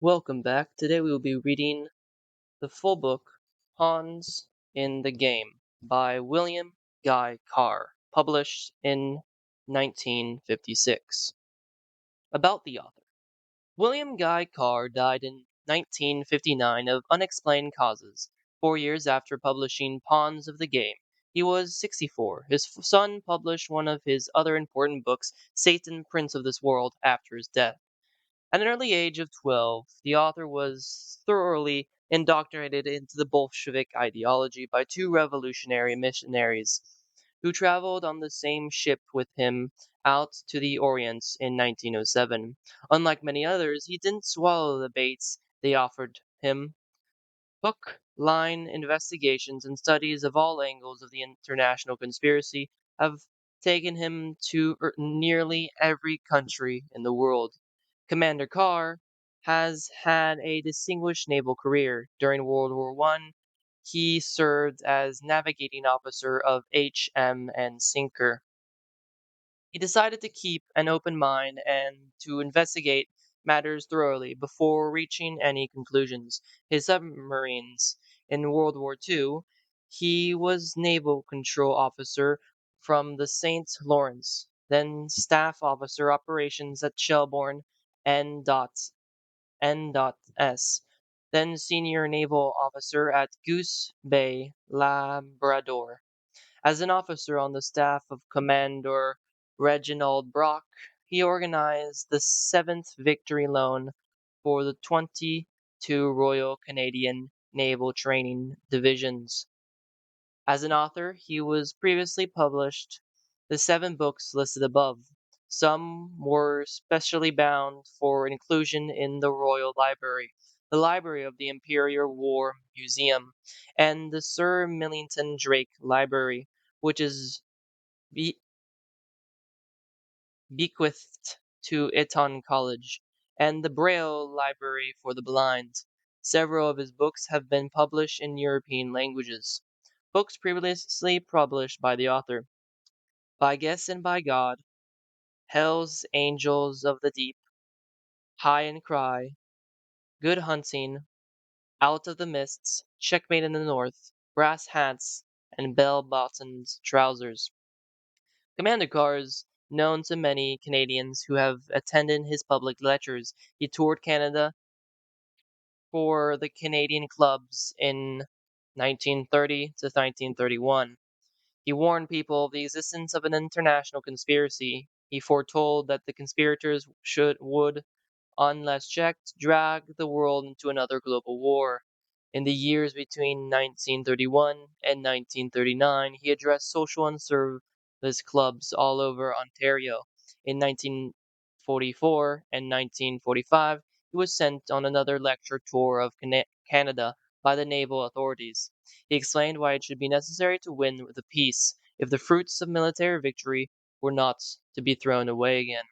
Welcome back. Today we will be reading the full book, Pawns in the Game, by William Guy Carr, published in 1956. About the author. William Guy Carr died in 1959 of unexplained causes, 4 years after publishing Pawns of the Game. He was 64. His son published one of his other important books, Satan, Prince of this World, after his death. At an early age of 12, the author was thoroughly indoctrinated into the Bolshevik ideology by two revolutionary missionaries who traveled on the same ship with him out to the Orient in 1907. Unlike many others, he didn't swallow the baits they offered him. Hook, line investigations and studies of all angles of the international conspiracy have taken him to nearly every country in the world. Commander Carr has had a distinguished naval career. During World War I, he served as navigating officer of H.M. and Sinker. He decided to keep an open mind and to investigate matters thoroughly before reaching any conclusions. His submarines in World War II, he was naval control officer from the St. Lawrence, then staff officer operations at Shelbourne N.S., then senior naval officer at Goose Bay, Labrador. As an officer on the staff of Commander Reginald Brock, he organized the 7th Victory Loan for the 22 Royal Canadian Naval Training Divisions. As an author, he was previously published the 7 books listed above. Some were specially bound for inclusion in the Royal Library, the Library of the Imperial War Museum, and the Sir Millington Drake Library, which is be- bequeathed to Eton College, and the Braille Library for the Blind. Several of his books have been published in European languages. Books previously published by the author: By Guess and by God, Hell's Angels of the Deep, High and Cry, Good Hunting, Out of the Mists, Checkmate in the North, Brass Hats, and Bell-Bottomed Trousers. Commander Carr is known to many Canadians who have attended his public lectures. He toured Canada for the Canadian clubs in 1930 to 1931. He warned people of the existence of an international conspiracy. He foretold that the conspirators would, unless checked, drag the world into another global war. In the years between 1931 and 1939, he addressed social and service clubs all over Ontario. In 1944 and 1945, he was sent on another lecture tour of Canada by the naval authorities. He explained why it should be necessary to win the peace if the fruits of military victory were not to be thrown away again.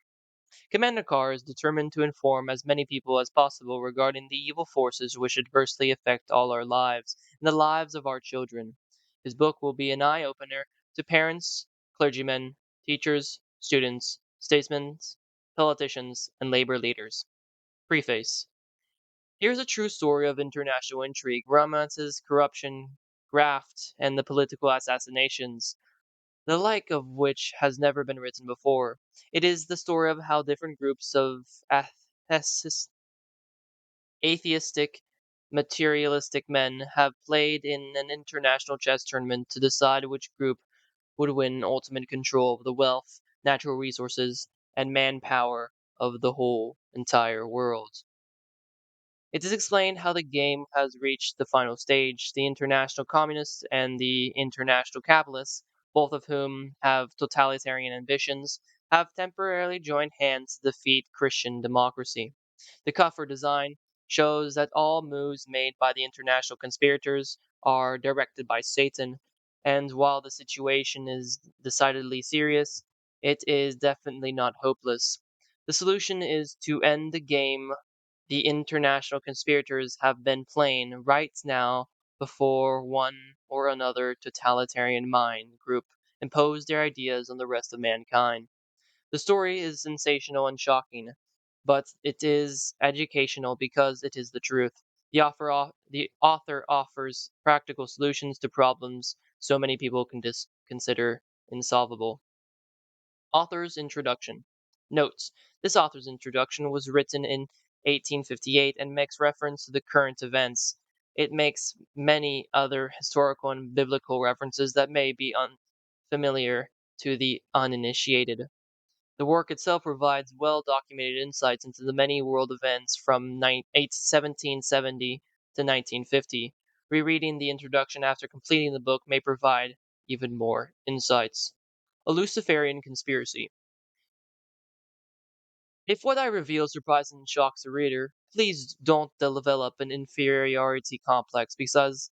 Commander Carr is determined to inform as many people as possible regarding the evil forces which adversely affect all our lives and the lives of our children. His book will be an eye-opener to parents, clergymen, teachers, students, statesmen, politicians, and labor leaders. Preface. Here's a true story of international intrigue, romances, corruption, graft, and the political assassinations, the like of which has never been written before. It is the story of how different groups of atheistic, materialistic men have played in an international chess tournament to decide which group would win ultimate control of the wealth, natural resources, and manpower of the whole entire world. It is explained how the game has reached the final stage. The international communists and the international capitalists, both of whom have totalitarian ambitions, have temporarily joined hands to defeat Christian democracy. The cover design shows that all moves made by the international conspirators are directed by Satan, and while the situation is decidedly serious, it is definitely not hopeless. The solution is to end the game the international conspirators have been playing right now before one or another totalitarian mind group impose their ideas on the rest of mankind. The story is sensational and shocking. but it is educational because it is the truth. The author offers practical solutions to problems so many people can consider insolvable. Author's introduction. Notes: this author's introduction was written in 1858 and makes reference to the current events. It makes many other historical and biblical references that may be unfamiliar to the uninitiated. The work itself provides well-documented insights into the many world events from 1770 to 1950. Rereading the introduction after completing the book may provide even more insights. A Luciferian conspiracy. If what I reveal surprises and shocks the reader, please don't develop an inferiority complex, because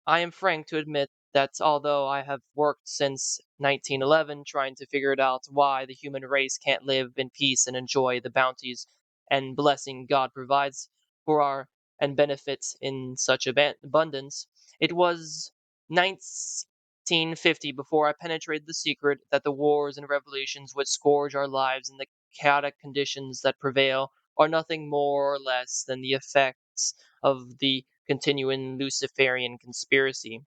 I am frank to admit that although I have worked since 1911 trying to figure it out why the human race can't live in peace and enjoy the bounties and blessing God provides for our and benefits in such abundance, it was 1950 before I penetrated the secret that the wars and revolutions which scourge our lives and the chaotic conditions that prevail are nothing more or less than the effects of the continuing Luciferian conspiracy.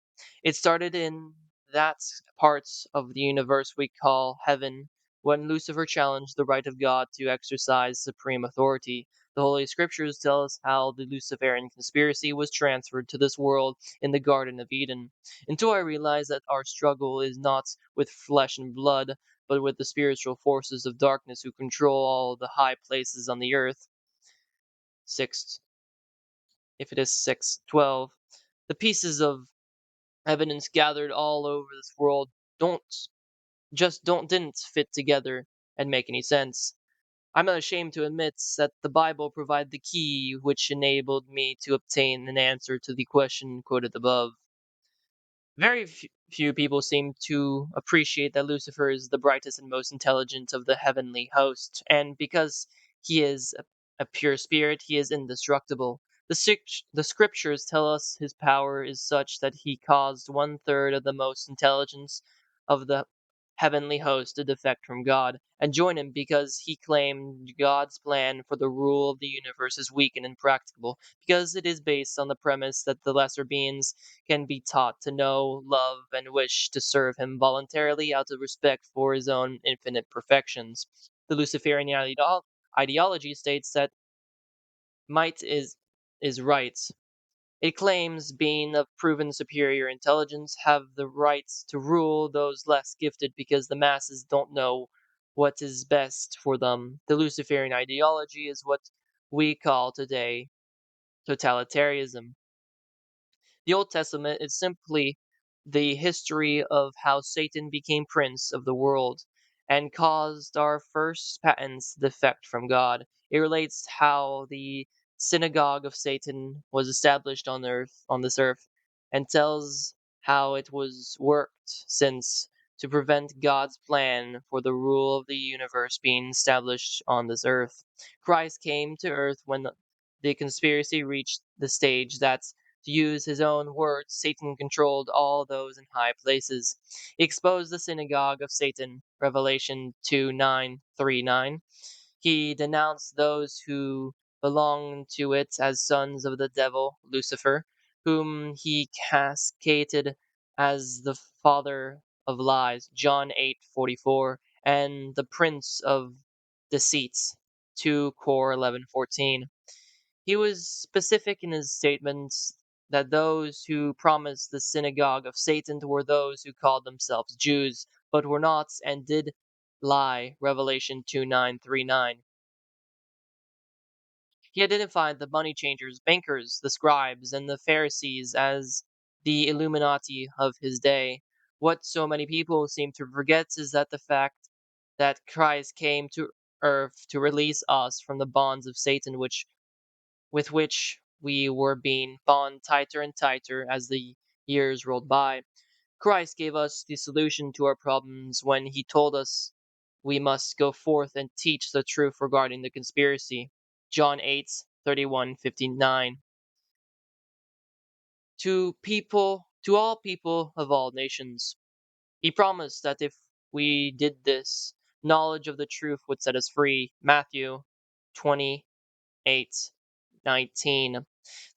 It started in that part of the universe we call heaven, when Lucifer challenged the right of God to exercise supreme authority. The Holy Scriptures tell us how the Luciferian conspiracy was transferred to this world in the Garden of Eden. Until I realized that our struggle is not with flesh and blood, but with the spiritual forces of darkness who control all the high places on the earth. 6. If it is 6:12, the pieces of evidence gathered all over this world don't didn't fit together and make any sense. I'm not ashamed to admit that the Bible provided the key which enabled me to obtain an answer to the question quoted above. Very few people seem to appreciate that Lucifer is the brightest and most intelligent of the heavenly host, and because he is a pure spirit, he is indestructible. The scriptures tell us his power is such that he caused one third of the most intelligence of the heavenly host to defect from God and join him, because he claimed God's plan for the rule of the universe is weak and impracticable, because it is based on the premise that the lesser beings can be taught to know, love, and wish to serve him voluntarily out of respect for his own infinite perfections. The Luciferian ideology states that might is right. It claims being of proven superior intelligence have the right to rule those less gifted because the masses don't know what is best for them. The Luciferian ideology is what we call today totalitarianism. The Old Testament is simply the history of how Satan became prince of the world and caused our first patents to defect from God. It relates how the synagogue of Satan was established on this earth, and tells how it was worked since to prevent God's plan for the rule of the universe being established on this earth. Christ came to earth when the conspiracy reached the stage that, to use his own words, Satan controlled all those in high places. He exposed the synagogue of Satan, Revelation 2:9-3:9. He denounced those who belonged to it as sons of the devil, Lucifer, whom he cascated as the father of lies, John 8:44, and the prince of deceit, 2 Cor 11:14. He was specific in his statements that those who promised the synagogue of Satan were those who called themselves Jews, but were not and did lie, Revelation 2:9-3:9. He identified the money changers, bankers, the scribes, and the Pharisees as the Illuminati of his day. What so many people seem to forget is that the fact that Christ came to earth to release us from the bonds of Satan, with which we were being bound tighter and tighter as the years rolled by. Christ gave us the solution to our problems when he told us we must go forth and teach the truth regarding the conspiracy. John 8:31-59. To all people of all nations. He promised that if we did this, knowledge of the truth would set us free. Matthew 28:19.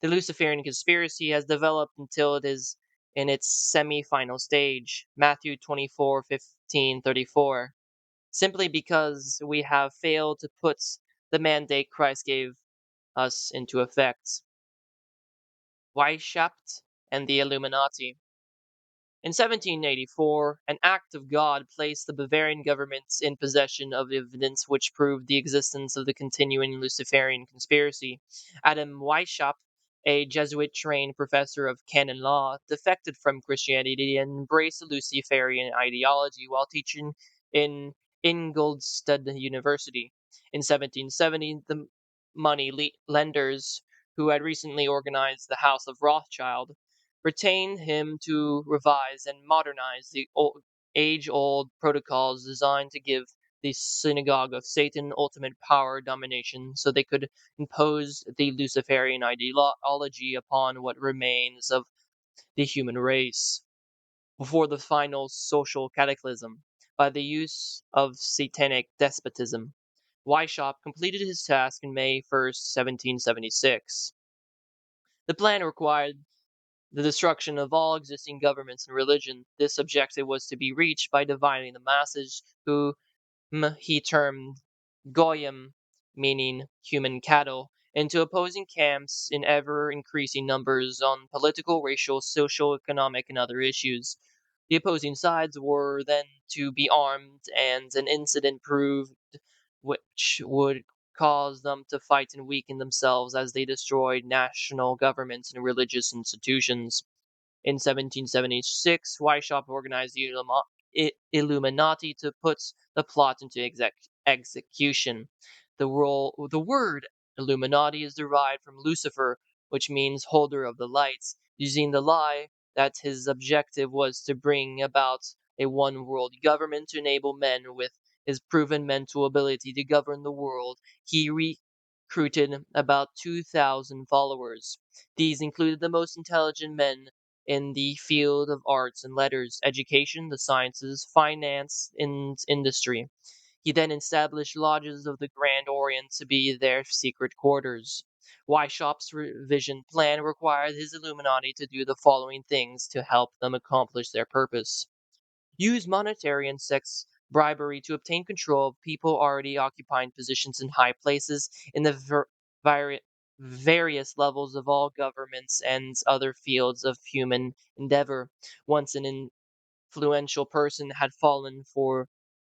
The Luciferian conspiracy has developed until it is in its semi-final stage, Matthew 24:15-34, simply because we have failed to put the mandate Christ gave us into effect. Weishaupt and the Illuminati. In 1784, an act of God placed the Bavarian government in possession of evidence which proved the existence of the continuing Luciferian conspiracy. Adam Weishaupt, a Jesuit-trained professor of canon law, defected from Christianity and embraced the Luciferian ideology while teaching in Ingolstadt University. In 1770, the money lenders who had recently organized the House of Rothschild retained him to revise and modernize the age-old protocols designed to give the synagogue of Satan ultimate power domination so they could impose the Luciferian ideology upon what remains of the human race before the final social cataclysm by the use of satanic despotism. Weishaupt completed his task in May 1st, 1776. The plan required the destruction of all existing governments and religion. This objective was to be reached by dividing the masses, whom he termed Goyim, meaning human cattle, into opposing camps in ever increasing numbers on political, racial, social, economic, and other issues. The opposing sides were then to be armed, and an incident proved which would cause them to fight and weaken themselves as they destroyed national governments and religious institutions. In 1776, Weishaupt organized the Illuminati to put the plot into execution. The word Illuminati is derived from Lucifer, which means holder of the lights, using the lie that his objective was to bring about a one world government to enable men with his proven mental ability to govern the world. He recruited about 2,000 followers. These included the most intelligent men in the field of arts and letters, education, the sciences, finance, and industry. He then established lodges of the Grand Orient to be their secret quarters. Weishaupt's revision plan required his Illuminati to do the following things to help them accomplish their purpose: use monetary and sex bribery to obtain control of people already occupying positions in high places in the vari- various levels of all governments and other fields of human endeavor. Once an influential person had fallen for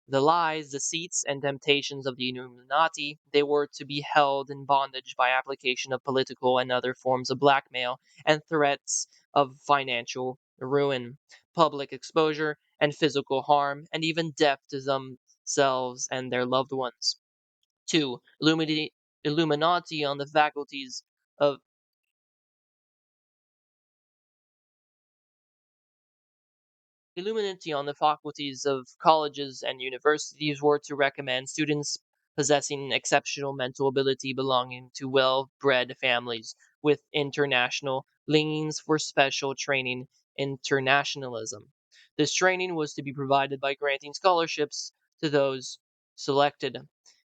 the lies, deceits, and temptations of the Illuminati, they were to be held in bondage by application of political and other forms of blackmail and threats of financial ruin, public exposure, and physical harm, and even death to themselves and their loved ones. 2. Illuminati on the faculties of Illuminati on the faculties of colleges and universities were to recommend students possessing exceptional mental ability belonging to well-bred families with international leanings for special training internationalism. This training was to be provided by granting scholarships to those selected.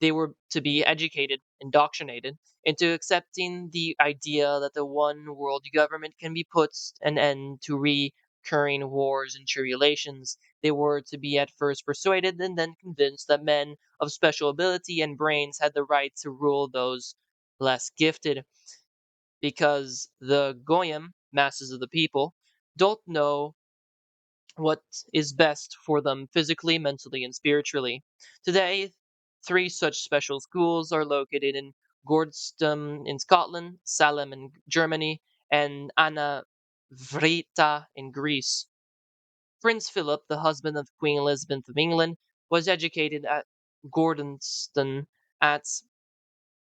They were to be educated, indoctrinated, into accepting the idea that the one world government can be put an end to recurring wars and tribulations. They were to be at first persuaded and then convinced that men of special ability and brains had the right to rule those less gifted, because the Goyim, masses of the people, don't know what is best for them physically, mentally, and spiritually. Today, three such special schools are located in Gordeston in Scotland, Salem in Germany, and Anna Vrita in Greece. Prince Philip, the husband of Queen Elizabeth of England, was educated at Gordonston at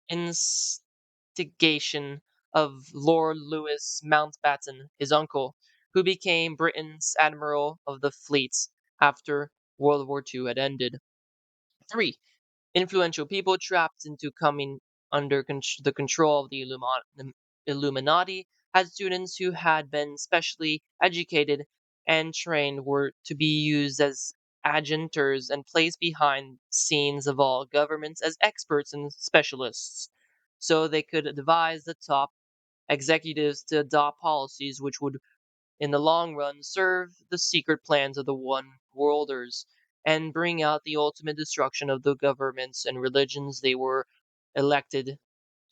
instigation of Lord Louis Mountbatten, his uncle, who became Britain's Admiral of the Fleet after World War II had ended. 3. Influential people trapped into coming under the control of the Illuminati had students who had been specially educated and trained were to be used as agenters and placed behind scenes of all governments as experts and specialists, so they could advise the top executives to adopt policies which would, in the long run, serve the secret plans of the one worlders and bring out the ultimate destruction of the governments and religions they were elected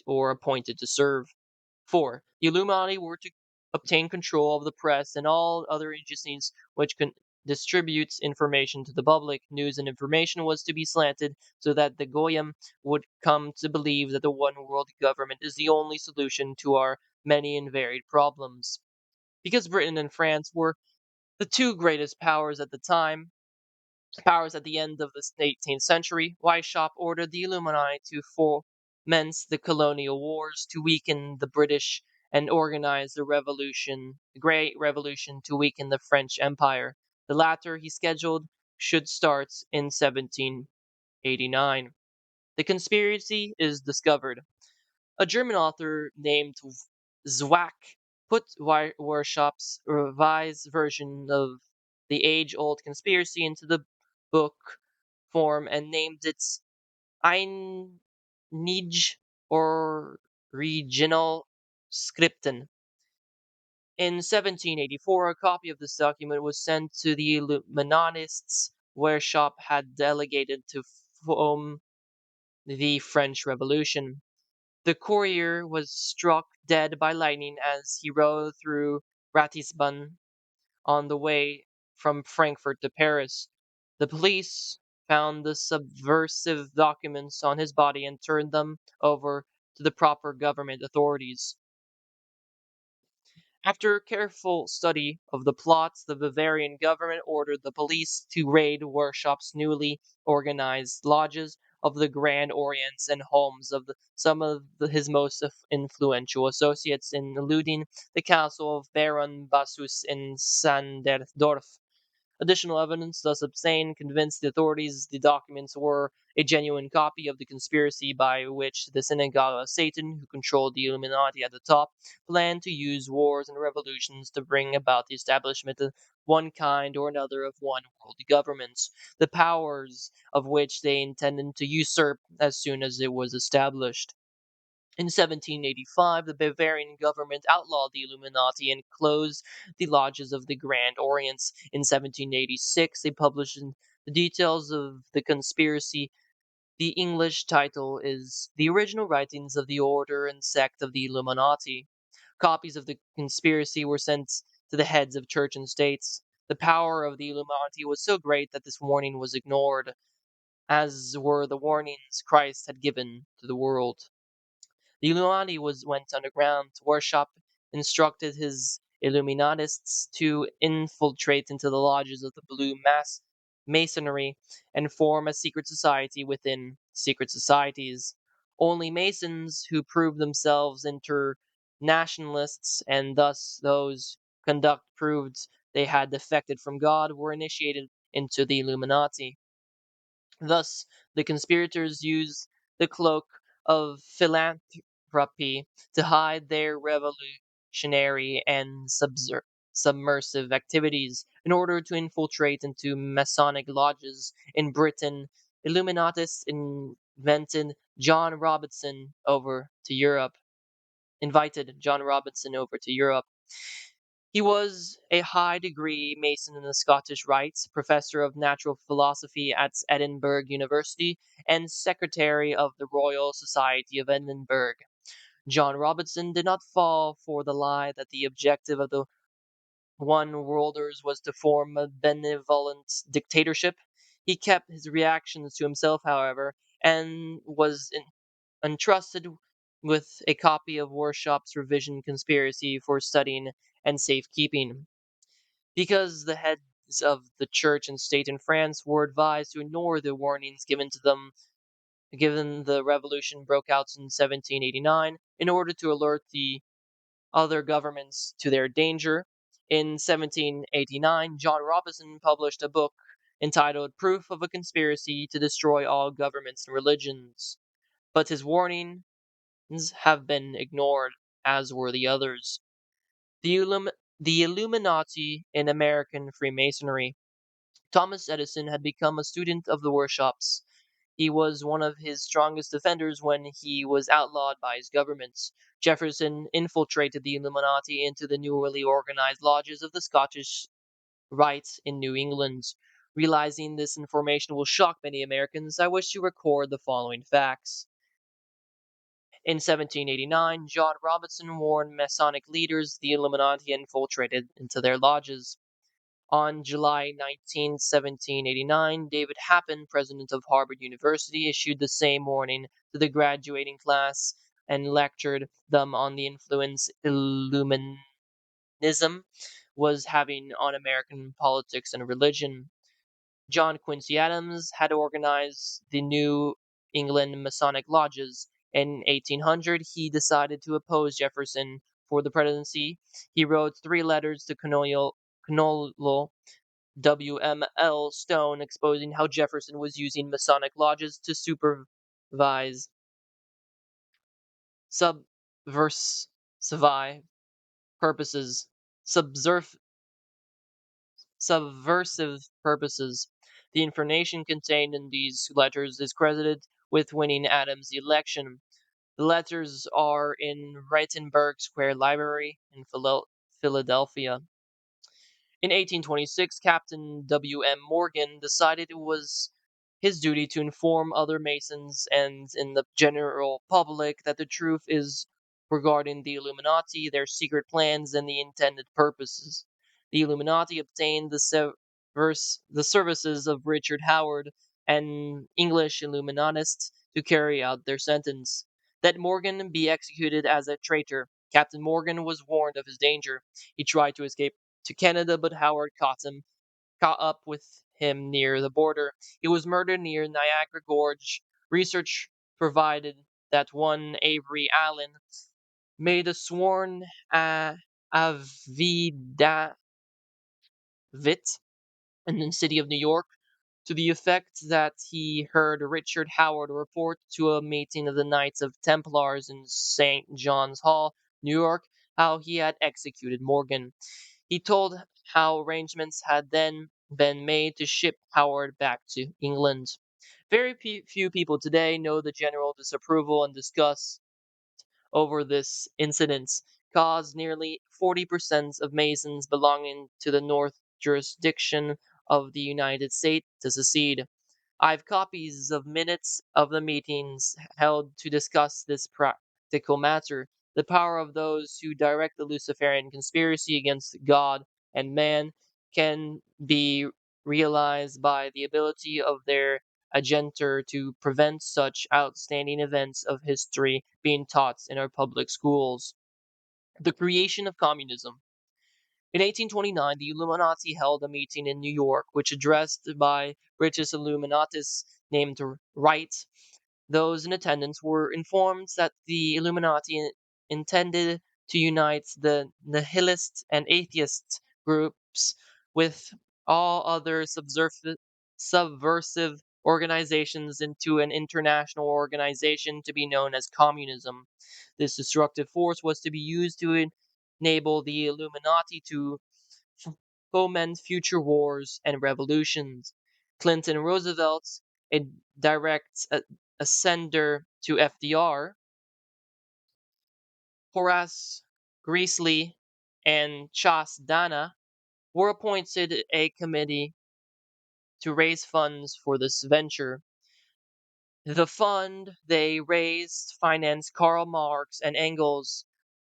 or appointed to serve. 4. The Illuminati were to obtain control of the press and all other agencies which distributes information to the public. News and information was to be slanted so that the Goyim would come to believe that the one world government is the only solution to our many and varied problems. Because Britain and France were the two greatest powers at the end of the 18th century, Weishaupt ordered the Illuminati to foment the colonial wars, to weaken the British, and organize the Great Revolution, to weaken the French Empire. The latter, he scheduled, should start in 1789. The conspiracy is discovered. A German author named Zwack put Wershaupt's revised version of the age-old conspiracy into the book form and named it Einige or Regional Skripten. In 1784, a copy of this document was sent to the Illuminatists, where Weishaupt had delegated to foment the French Revolution. The courier was struck dead by lightning as he rode through Ratisbon on the way from Frankfurt to Paris. The police found the subversive documents on his body and turned them over to the proper government authorities. After careful study of the plots, the Bavarian government ordered the police to raid Wershaupt's newly organized lodges of the Grand Orients and homes of some of his most influential associates in eluding the castle of Baron Bassus in Sanderdorf. Additional evidence thus obtained convinced the authorities the documents were a genuine copy of the conspiracy by which the synagogue of Satan, who controlled the Illuminati at the top, planned to use wars and revolutions to bring about the establishment of one kind or another of one world government, the powers of which they intended to usurp as soon as it was established. In 1785, the Bavarian government outlawed the Illuminati and closed the lodges of the Grand Orients. In 1786, they published the details of the conspiracy. The English title is The Original Writings of the Order and Sect of the Illuminati. Copies of the conspiracy were sent to the heads of church and states. The power of the Illuminati was so great that this warning was ignored, as were the warnings Christ had given to the world. The Illuminati went underground. Weishaupt instructed his Illuminatists to infiltrate into the lodges of the Blue Masonry and form a secret society within secret societies. Only Masons who proved themselves internationalists, and thus those conduct proved they had defected from God, were initiated into the Illuminati. Thus, the conspirators used the cloak of philanthropy to hide their revolutionary and submersive activities. In order to infiltrate into Masonic lodges in Britain, Illuminatists invited John Robinson over to Europe. He was a high degree Mason in the Scottish Rites, professor of natural philosophy at Edinburgh University, and secretary of the Royal Society of Edinburgh. John Robinson did not fall for the lie that the objective of the one worlders was to form a benevolent dictatorship. He kept his reactions to himself, however, and was entrusted with a copy of Wershaupt's revision conspiracy for studying and safekeeping. Because the heads of the church and state in France were advised to ignore the warnings given to them given the revolution broke out in 1789 in order to alert the other governments to their danger. In 1789, John Robinson published a book entitled Proof of a Conspiracy to Destroy All Governments and Religions. But his warnings have been ignored, as were the others. The, Illum- the Illuminati in American Freemasonry. Thomas Edison had become a student of the workshops. He was one of his strongest defenders when he was outlawed by his governments. Jefferson infiltrated the Illuminati into the newly organized lodges of the Scottish Rites in New England. Realizing this information will shock many Americans, I wish to record the following facts. In 1789, John Robinson warned Masonic leaders the Illuminati infiltrated into their lodges. On July 19, 1789, David Happen, president of Harvard University, issued the same warning to the graduating class and lectured them on the influence Illuminism was having on American politics and religion. John Quincy Adams had organized the New England Masonic lodges. In 1800, he decided to oppose Jefferson for the presidency. He wrote three letters to Colonel W.M.L. Stone exposing how Jefferson was using Masonic lodges to supervise subversive purposes, subserv- subversive purposes. The information contained in these letters is credited with winning Adams' election. The letters are in Ritenberg Square Library in Philadelphia. In 1826, Captain W. M. Morgan decided it was his duty to inform other Masons and in the general public that the truth is regarding the Illuminati, their secret plans, and the intended purposes. The Illuminati obtained the services of Richard Howard, an English Illuminatist, to carry out their sentence. That Morgan be executed as a traitor. Captain Morgan was warned of his danger. He tried to escape to Canada, but Howard caught up with him near the border. He was murdered near Niagara Gorge. Research provided that one Avery Allen made a sworn affidavit in the city of New York to the effect that he heard Richard Howard report to a meeting of the Knights of Templars in St. John's Hall, New York, how he had executed Morgan. He told how arrangements had then been made to ship Howard back to England. Very few people today know the general disapproval and disgust over this incident caused nearly 40% of Masons belonging to the North jurisdiction of the United States to secede. I have copies of minutes of the meetings held to discuss this practical matter. The power of those who direct the Luciferian conspiracy against God and man can be realized by the ability of their agenter to prevent such outstanding events of history being taught in our public schools. The creation of communism. In 1829, the Illuminati held a meeting in New York, which addressed by British Illuminatis named Wright. Those in attendance were informed that the Illuminati intended to unite the nihilist and atheist groups with all other subversive organizations into an international organization to be known as communism. This destructive force was to be used to enable the Illuminati to foment future wars and revolutions. Clinton Roosevelt, a direct ascender to FDR, Horace Greeley, and Chas Dana were appointed a committee to raise funds for this venture. The fund they raised financed Karl Marx and Engels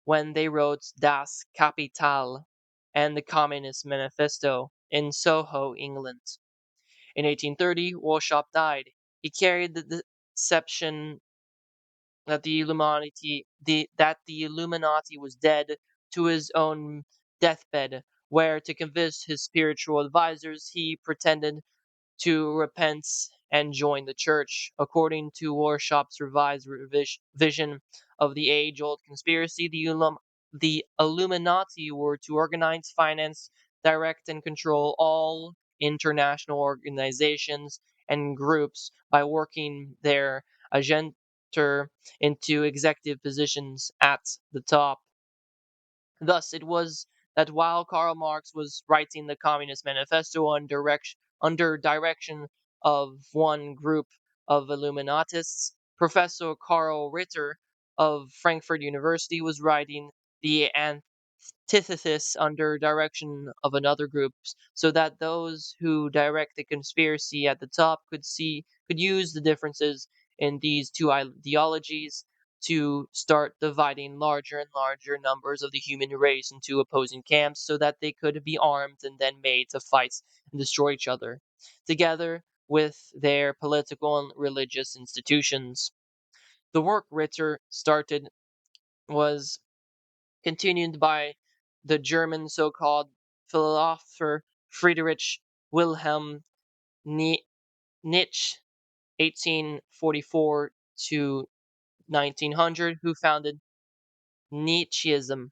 when they wrote Das Kapital and the Communist Manifesto in Soho, England. In 1830, Weishaupt died. He carried the deception that the Illuminati was dead to his own deathbed, where to convince his spiritual advisors he pretended to repent and join the church. According to Weishaupt's revised vision of the age-old conspiracy, the Illuminati were to organize, finance, direct, and control all international organizations and groups by working their agenda into executive positions at the top. Thus, it was that while Karl Marx was writing the Communist Manifesto on under direction of one group of Illuminatists. Professor Karl Ritter of Frankfurt University was writing the antithesis under direction of another group, so that those who direct the conspiracy at the top could use the differences in these two ideologies to start dividing larger and larger numbers of the human race into opposing camps so that they could be armed and then made to fight and destroy each other, together with their political and religious institutions. The work Ritter started was continued by the German so-called philosopher Friedrich Wilhelm Nietzsche, 1844 to 1900, who founded Nietzscheism.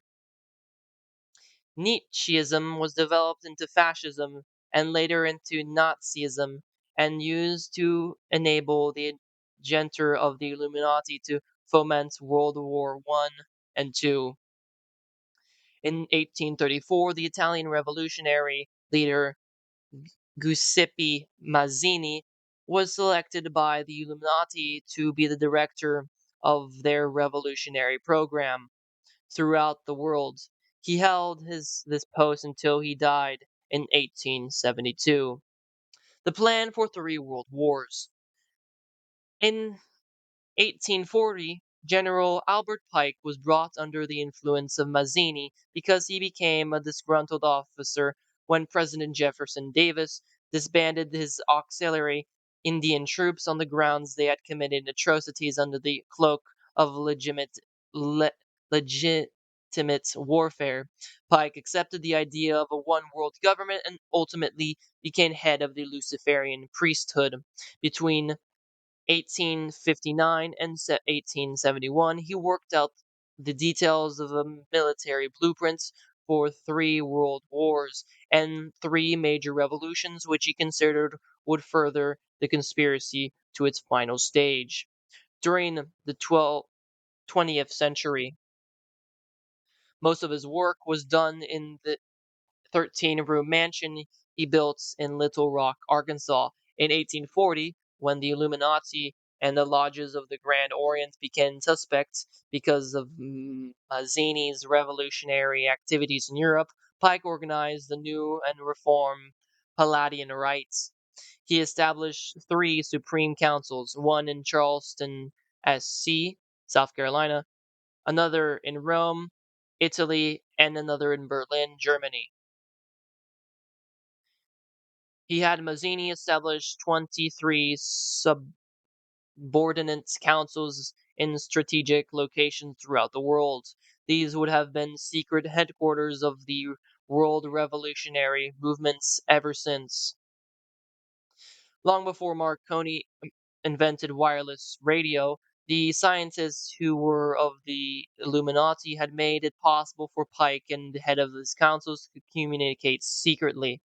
Nietzscheism was developed into fascism and later into Nazism and used to enable the agenda of the Illuminati to foment World War I and II. In 1834, the Italian revolutionary leader Giuseppe Mazzini was selected by the Illuminati to be the director of their revolutionary program throughout the world. He held this post until he died in 1872. The plan for three world wars. In 1840, General Albert Pike was brought under the influence of Mazzini because he became a disgruntled officer when President Jefferson Davis disbanded his auxiliary Indian troops on the grounds they had committed atrocities under the cloak of le- legitimate warfare. Pike accepted the idea of a one world government and ultimately became head of the Luciferian priesthood. Between 1859 and 1871, he worked out the details of a military blueprints for three world wars and three major revolutions, which he considered would further the conspiracy to its final stage. During the 20th century, most of his work was done in the 13-room mansion he built in Little Rock, Arkansas. In 1840, when the Illuminati and the lodges of the Grand Orient became suspects because of Mazzini's revolutionary activities in Europe, Pike organized the new and reformed Palladian Rites. He established three Supreme Councils, one in Charleston, SC, South Carolina, another in Rome, Italy, and another in Berlin, Germany. He had Mazzini establish 23 subordinate councils in strategic locations throughout the world. These would have been secret headquarters of the world revolutionary movements ever since. Long before Marconi invented wireless radio, the scientists who were of the Illuminati had made it possible for Pike and the head of his councils to communicate secretly.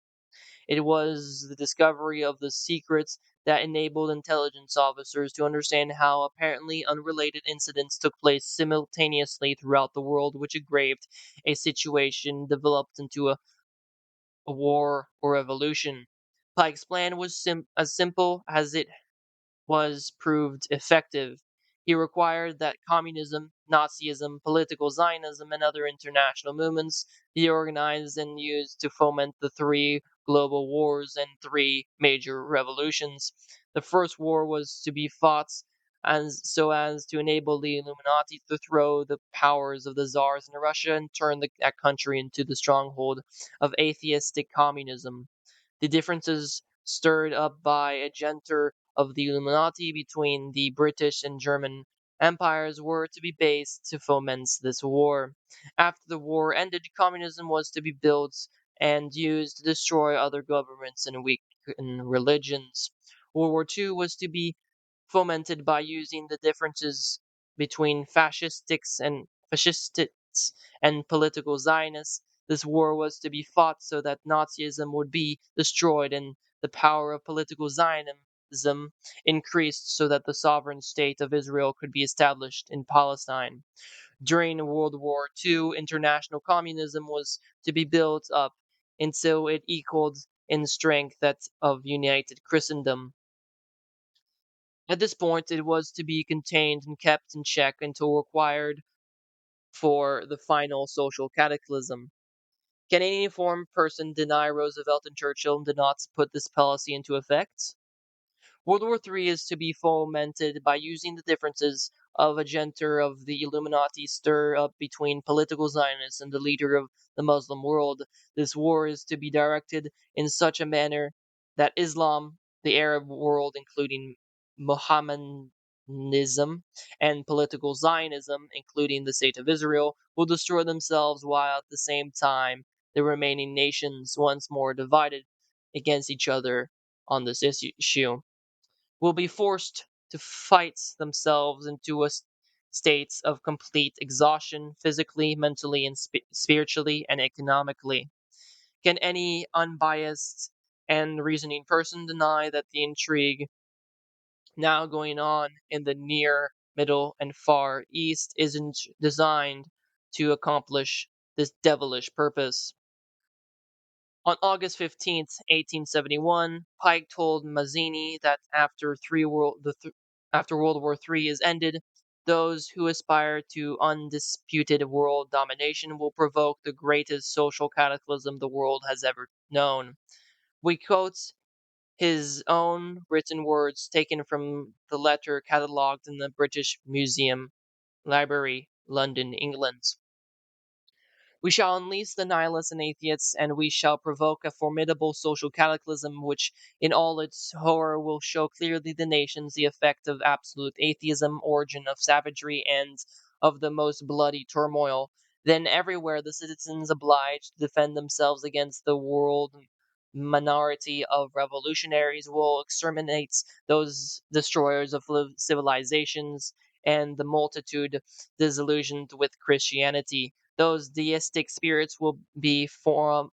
It was the discovery of the secrets that enabled intelligence officers to understand how apparently unrelated incidents took place simultaneously throughout the world, which aggraved a situation developed into a war or revolution. Pike's plan was as simple as it was proved effective. He required that communism, Nazism, political Zionism, and other international movements be organized and used to foment the three global wars and three major revolutions. The first war was to be fought as to enable the Illuminati to throw the powers of the czars in Russia and turn that country into the stronghold of atheistic communism. The differences stirred up by a agenda of the Illuminati between the British and German empires were to be based to foment this war. After the war ended, communism was to be built and used to destroy other governments and weaken religions. World War II was to be fomented by using the differences between fascists and political Zionists. This war was to be fought so that Nazism would be destroyed and the power of political Zionism increased so that the sovereign state of Israel could be established in Palestine. During World War II, international communism was to be built up until it equaled in strength that of united Christendom. At this point, it was to be contained and kept in check until required for the final social cataclysm. Can any informed person deny Roosevelt and Churchill did not put this policy into effect? World War III is to be fomented by using the differences of a genter of the Illuminati stir up between political Zionists and the leader of the Muslim world. This war is to be directed in such a manner that Islam, the Arab world, including Mohammedanism, and political Zionism, including the State of Israel, will destroy themselves while at the same time the remaining nations, once more divided against each other on this issue, will be forced to fight themselves into a state of complete exhaustion physically, mentally, and spiritually and economically. Can any unbiased and reasoning person deny that the intrigue now going on in the near, middle, and far east isn't designed to accomplish this devilish purpose? On August 15th, 1871, Pike told Mazzini that after World War III is ended, those who aspire to undisputed world domination will provoke the greatest social cataclysm the world has ever known. We quote his own written words taken from the letter catalogued in the British Museum Library, London, England. We shall unleash the nihilists and atheists, and we shall provoke a formidable social cataclysm which, in all its horror, will show clearly the nations the effect of absolute atheism, origin of savagery, and of the most bloody turmoil. Then everywhere the citizens obliged to defend themselves against the world minority of revolutionaries will exterminate those destroyers of civilizations and the multitude disillusioned with Christianity. Those deistic spirits will be from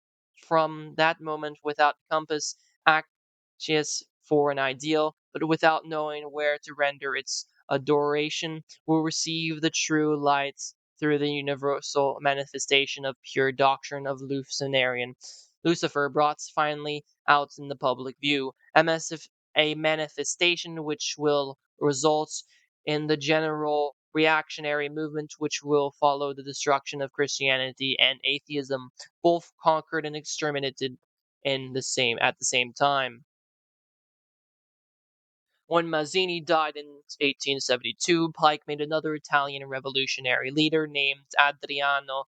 that moment without compass, anxious for an ideal, but without knowing where to render its adoration, will receive the true light through the universal manifestation of pure doctrine of Lucifer brought finally out in the public view, a manifestation which will result in the general reactionary movement which will follow the destruction of Christianity and atheism, both conquered and exterminated at the same time. When Mazzini died in 1872, Pike made another Italian revolutionary leader named Adriano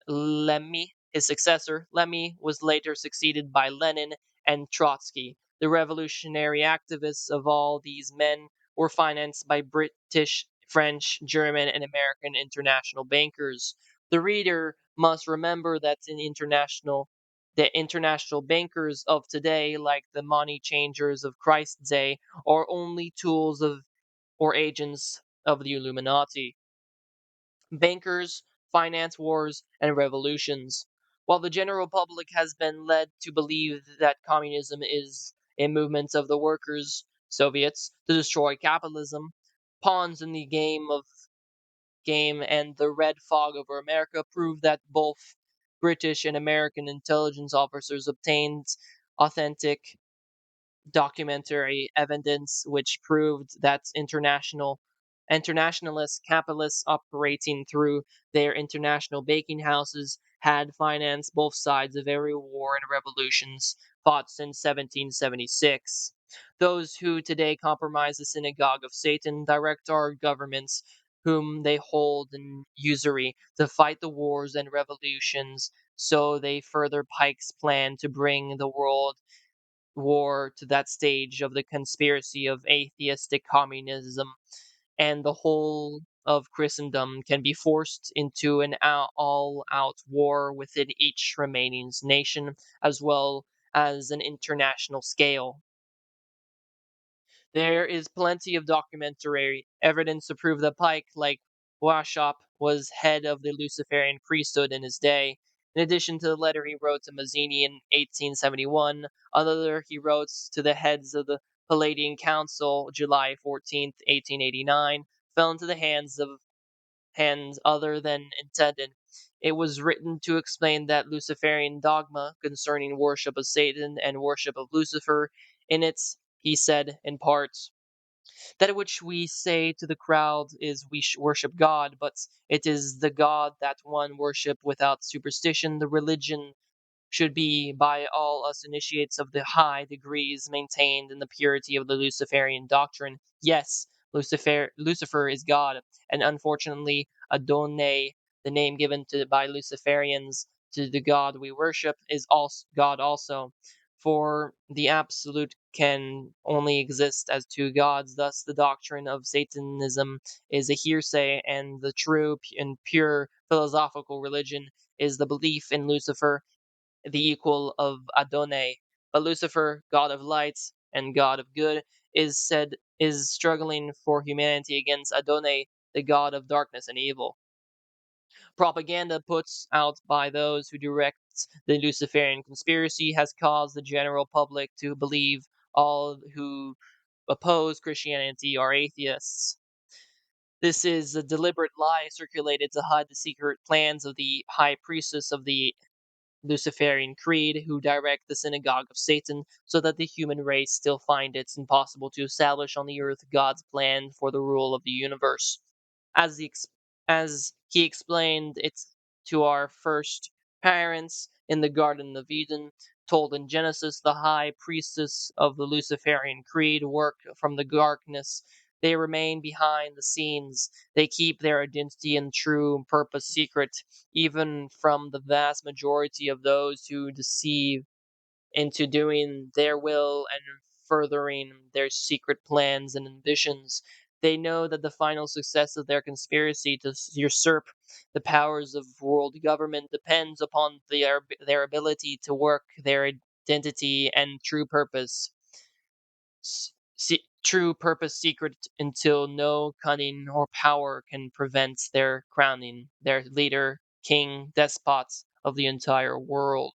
Lemmy his successor. Lemmy was later succeeded by Lenin and Trotsky. The revolutionary activists of all these men were financed by British, French, German, and American international bankers. The reader must remember that the international bankers of today, like the money changers of Christ's day, are only tools of or agents of the Illuminati. Bankers finance wars and revolutions. While the general public has been led to believe that communism is a movement of the workers, Soviets, to destroy capitalism, pawns in the game and the red fog over America prove that both British and American intelligence officers obtained authentic documentary evidence which proved that internationalist capitalists operating through their international banking houses had financed both sides of every war and revolutions fought since 1776. Those who today compromise the synagogue of Satan direct our governments whom they hold in usury to fight the wars and revolutions, so they further Pike's plan to bring the world war to that stage of the conspiracy of atheistic communism, and the whole of Christendom can be forced into an all out war within each remaining nation, as well as an international scale. There is plenty of documentary evidence to prove that Pike, like Washop, was head of the Luciferian priesthood in his day. In addition to the letter he wrote to Mazzini in 1871, another he wrote to the heads of the Palladian Council July 14th, 1889, fell into the hands other than intended. It was written to explain that Luciferian dogma concerning worship of Satan and worship of Lucifer. In it, he said, in part, that which we say to the crowd is we worship God, but it is the God that one worship without superstition. The religion should be by all us initiates of the high degrees maintained in the purity of the Luciferian doctrine. Yes, Lucifer is God, and unfortunately Adonai, the name given to by Luciferians to the God we worship, is also God also. For the absolute can only exist as two gods, thus the doctrine of Satanism is a hearsay, and the true and pure philosophical religion is the belief in Lucifer, the equal of Adonai. But Lucifer, god of light and god of good, is struggling for humanity against Adonai, the god of darkness and evil. Propaganda put out by those who direct the Luciferian conspiracy has caused the general public to believe all who oppose Christianity are atheists. This is a deliberate lie circulated to hide the secret plans of the high priestess of the Luciferian creed who direct the synagogue of Satan, so that the human race still find it impossible to establish on the earth God's plan for the rule of the universe. As, as he explained it to our first parents in the Garden of Eden, told in Genesis, the high priestess of the Luciferian creed work from the darkness. They remain behind the scenes. They keep their identity and true purpose secret, even from the vast majority of those who deceive into doing their will and furthering their secret plans and ambitions. They know that the final success of their conspiracy to usurp the powers of world government depends upon their ability to work their identity and true purpose secret until no cunning or power can prevent their crowning their leader, king, despot of the entire world.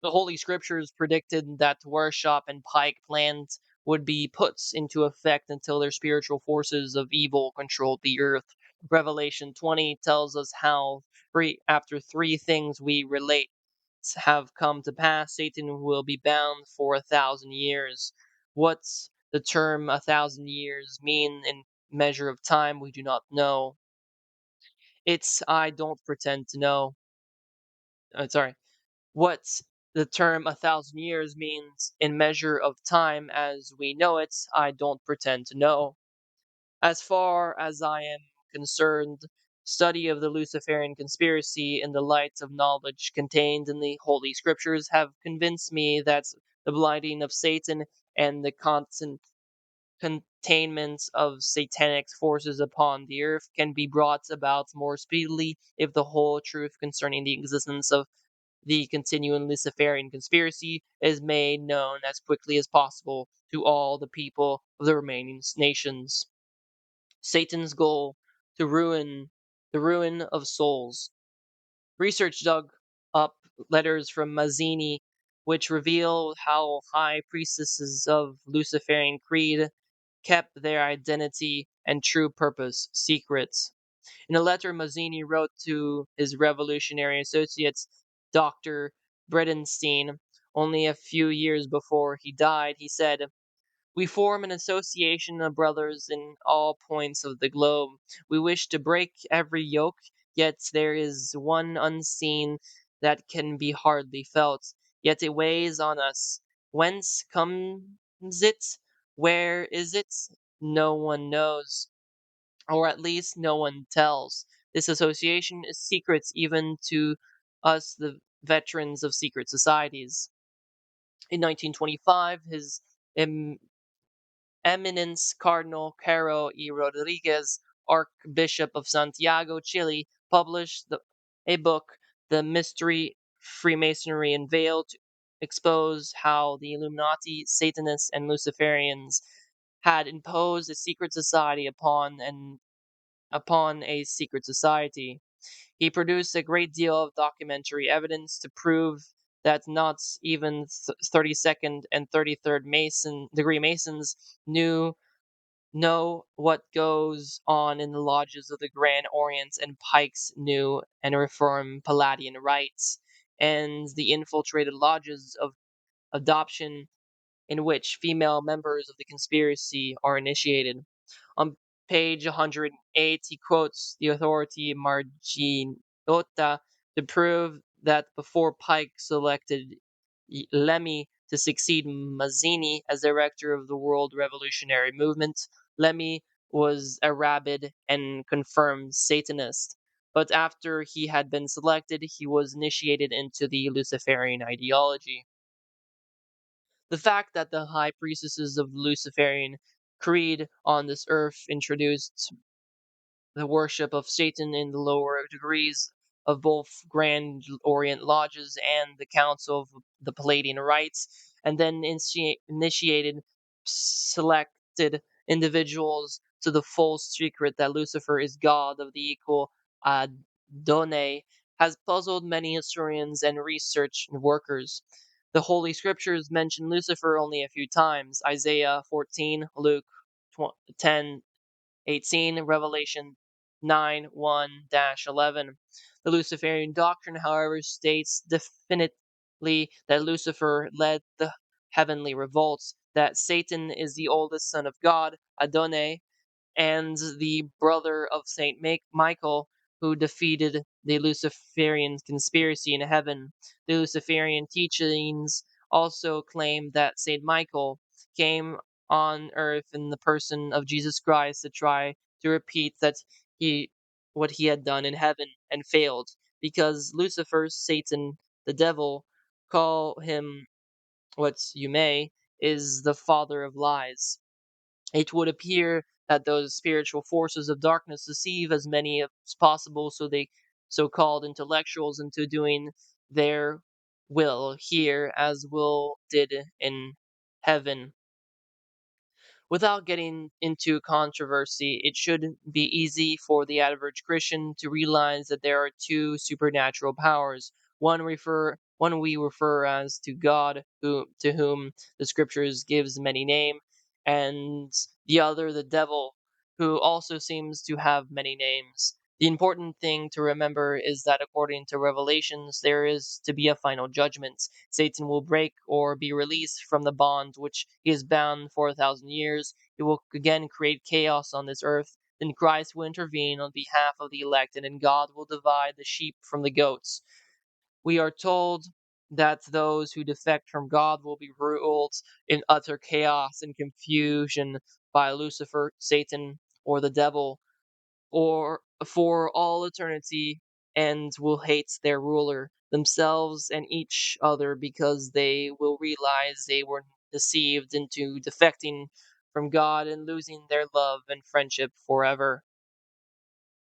The Holy Scriptures predicted that Workshop and Pike plans would be put into effect until their spiritual forces of evil controlled the earth. Revelation 20 tells us how, after three things we relate have come to pass, Satan will be bound for 1,000 years. What's the term 1,000 years mean in measure of time? We do not know. I don't pretend to know. Sorry. What the term 1,000 years means in measure of time as we know it, I don't pretend to know. As far as I am concerned, study of the Luciferian conspiracy in the light of knowledge contained in the Holy Scriptures have convinced me that the blinding of Satan and the constant containment of satanic forces upon the earth can be brought about more speedily if the whole truth concerning the existence of the continuing Luciferian conspiracy is made known as quickly as possible to all the people of the remaining nations. Satan's goal to ruin the ruin of souls. Research dug up letters from Mazzini which reveal how high priestesses of Luciferian creed kept their identity and true purpose secrets. In a letter Mazzini wrote to his revolutionary associate, Dr. Bredenstein, only a few years before he died, he said, "We form an association of brothers in all points of the globe. We wish to break every yoke, yet there is one unseen that can be hardly felt, yet it weighs on us. Whence comes it? Where is it? No one knows, or at least no one tells. This association is secret even to us, the veterans of secret societies." In 1925, His Eminence Cardinal Caro y Rodriguez, Archbishop of Santiago, Chile, published a book, The Mystery, Freemasonry Unveiled, to expose how the Illuminati, Satanists, and Luciferians had imposed a secret society upon a secret society. He produced a great deal of documentary evidence to prove that not even 32nd and 33rd degree Masons knew know what goes on in the lodges of the Grand Orient and Pike's New and Reform Palladian rites, and the infiltrated lodges of adoption in which female members of the conspiracy are initiated. On page 108, he quotes the authority Marginotta to prove that before Pike selected Lemmy to succeed Mazzini as director of the World Revolutionary Movement, Lemmy was a rabid and confirmed Satanist. But after he had been selected, he was initiated into the Luciferian ideology. The fact that the high priestesses of Luciferian creed on this earth introduced the worship of Satan in the lower degrees of both Grand Orient lodges and the Council of the Palladian Rites, and then initiated selected individuals to the full secret that Lucifer is God of the equal Adonai, has puzzled many historians and research workers. The Holy Scriptures mention Lucifer only a few times: Isaiah 14, Luke 10, 18, Revelation 9:1-11. The Luciferian doctrine, however, states definitely that Lucifer led the heavenly revolts, that Satan is the oldest son of God, Adonai, and the brother of Saint Michael, who defeated the Luciferian conspiracy in heaven. The Luciferian teachings also claim that Saint Michael came on earth in the person of Jesus Christ to try to repeat that he what he had done in heaven and failed, because Lucifer, Satan, the devil, call him what you may, is the father of lies. It would appear that those spiritual forces of darkness deceive as many as possible, so they so-called intellectuals into doing their will here as will did in heaven. Without getting into controversy, it should be easy for the average Christian to realize that there are two supernatural powers. One we refer as to God, to whom the scriptures gives many name, and the other the devil, who also seems to have many names. The important thing to remember is that according to Revelations, there is to be a final judgment. Satan will break or be released from the bond which he is bound for 1,000 years. He will again create chaos on this earth. Then Christ will intervene on behalf of the elect, and then God will divide the sheep from the goats. We are told that those who defect from God will be ruled in utter chaos and confusion by Lucifer, Satan, or the devil, or for all eternity, and will hate their ruler, themselves, and each other, because they will realize they were deceived into defecting from God and losing their love and friendship forever.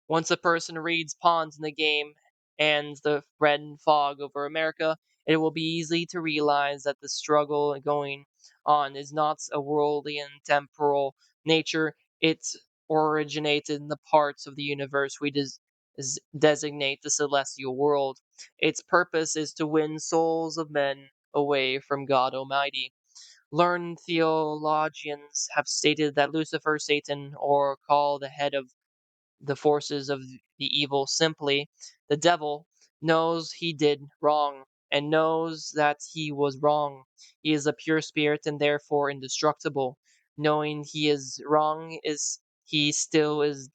Once a person reads Pawns in the Game and the Red Fog over America, it will be easy to realize that the struggle going on is not a worldly and temporal nature. It originated in the parts of the universe we designate the celestial world. Its purpose is to win souls of men away from God Almighty. Learned theologians have stated that Lucifer, Satan, or call the head of the forces of the evil simply, the devil, knows he did wrong, and knows that he was wrong. He is a pure spirit and therefore indestructible. Knowing he is wrong, is he still is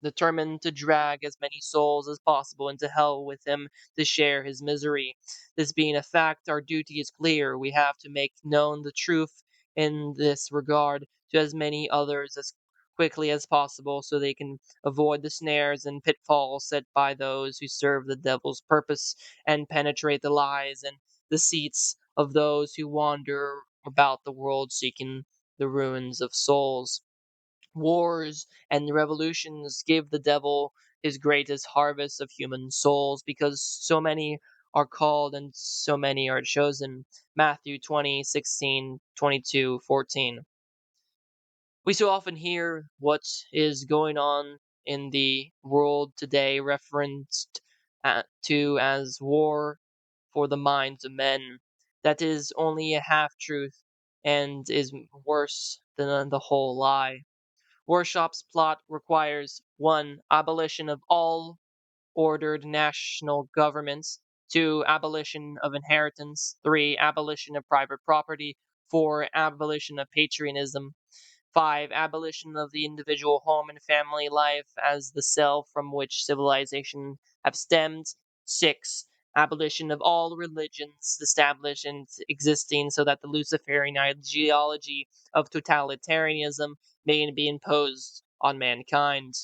determined to drag as many souls as possible into hell with him to share his misery. This being a fact, our duty is clear. We have to make known the truth in this regard to as many others as quickly as possible, so they can avoid the snares and pitfalls set by those who serve the devil's purpose and penetrate the lies and deceits of those who wander about the world seeking the ruins of souls. Wars and revolutions give the devil his greatest harvest of human souls, because so many are called and so many are chosen. Matthew 20:16, 22, 14. We so often hear what is going on in the world today referenced to as war for the minds of men. That is only a half truth. and is worse than the whole lie. Workshop's plot requires 1. Abolition of all ordered national governments, 2. Abolition of inheritance, 3. Abolition of private property, 4. Abolition of patriotism, 5. Abolition of the individual home and family life as the cell from which civilization have stemmed, 6. Abolition of all religions established and existing so that the Luciferian ideology of totalitarianism may be imposed on mankind.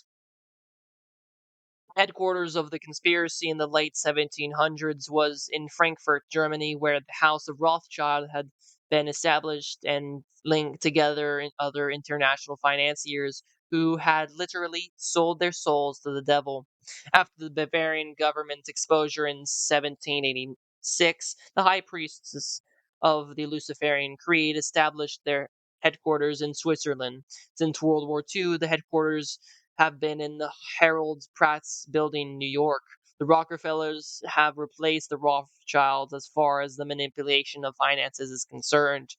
Headquarters of the conspiracy in the late 1700s was in Frankfurt, Germany, where the House of Rothschild had been established and linked together in other international financiers who had literally sold their souls to the devil. After the Bavarian government exposure in 1786, the high priests of the Luciferian Creed established their headquarters in Switzerland. Since World War II, the headquarters have been in the Harold Pratt's building in New York. The Rockefellers have replaced the Rothschilds as far as the manipulation of finances is concerned.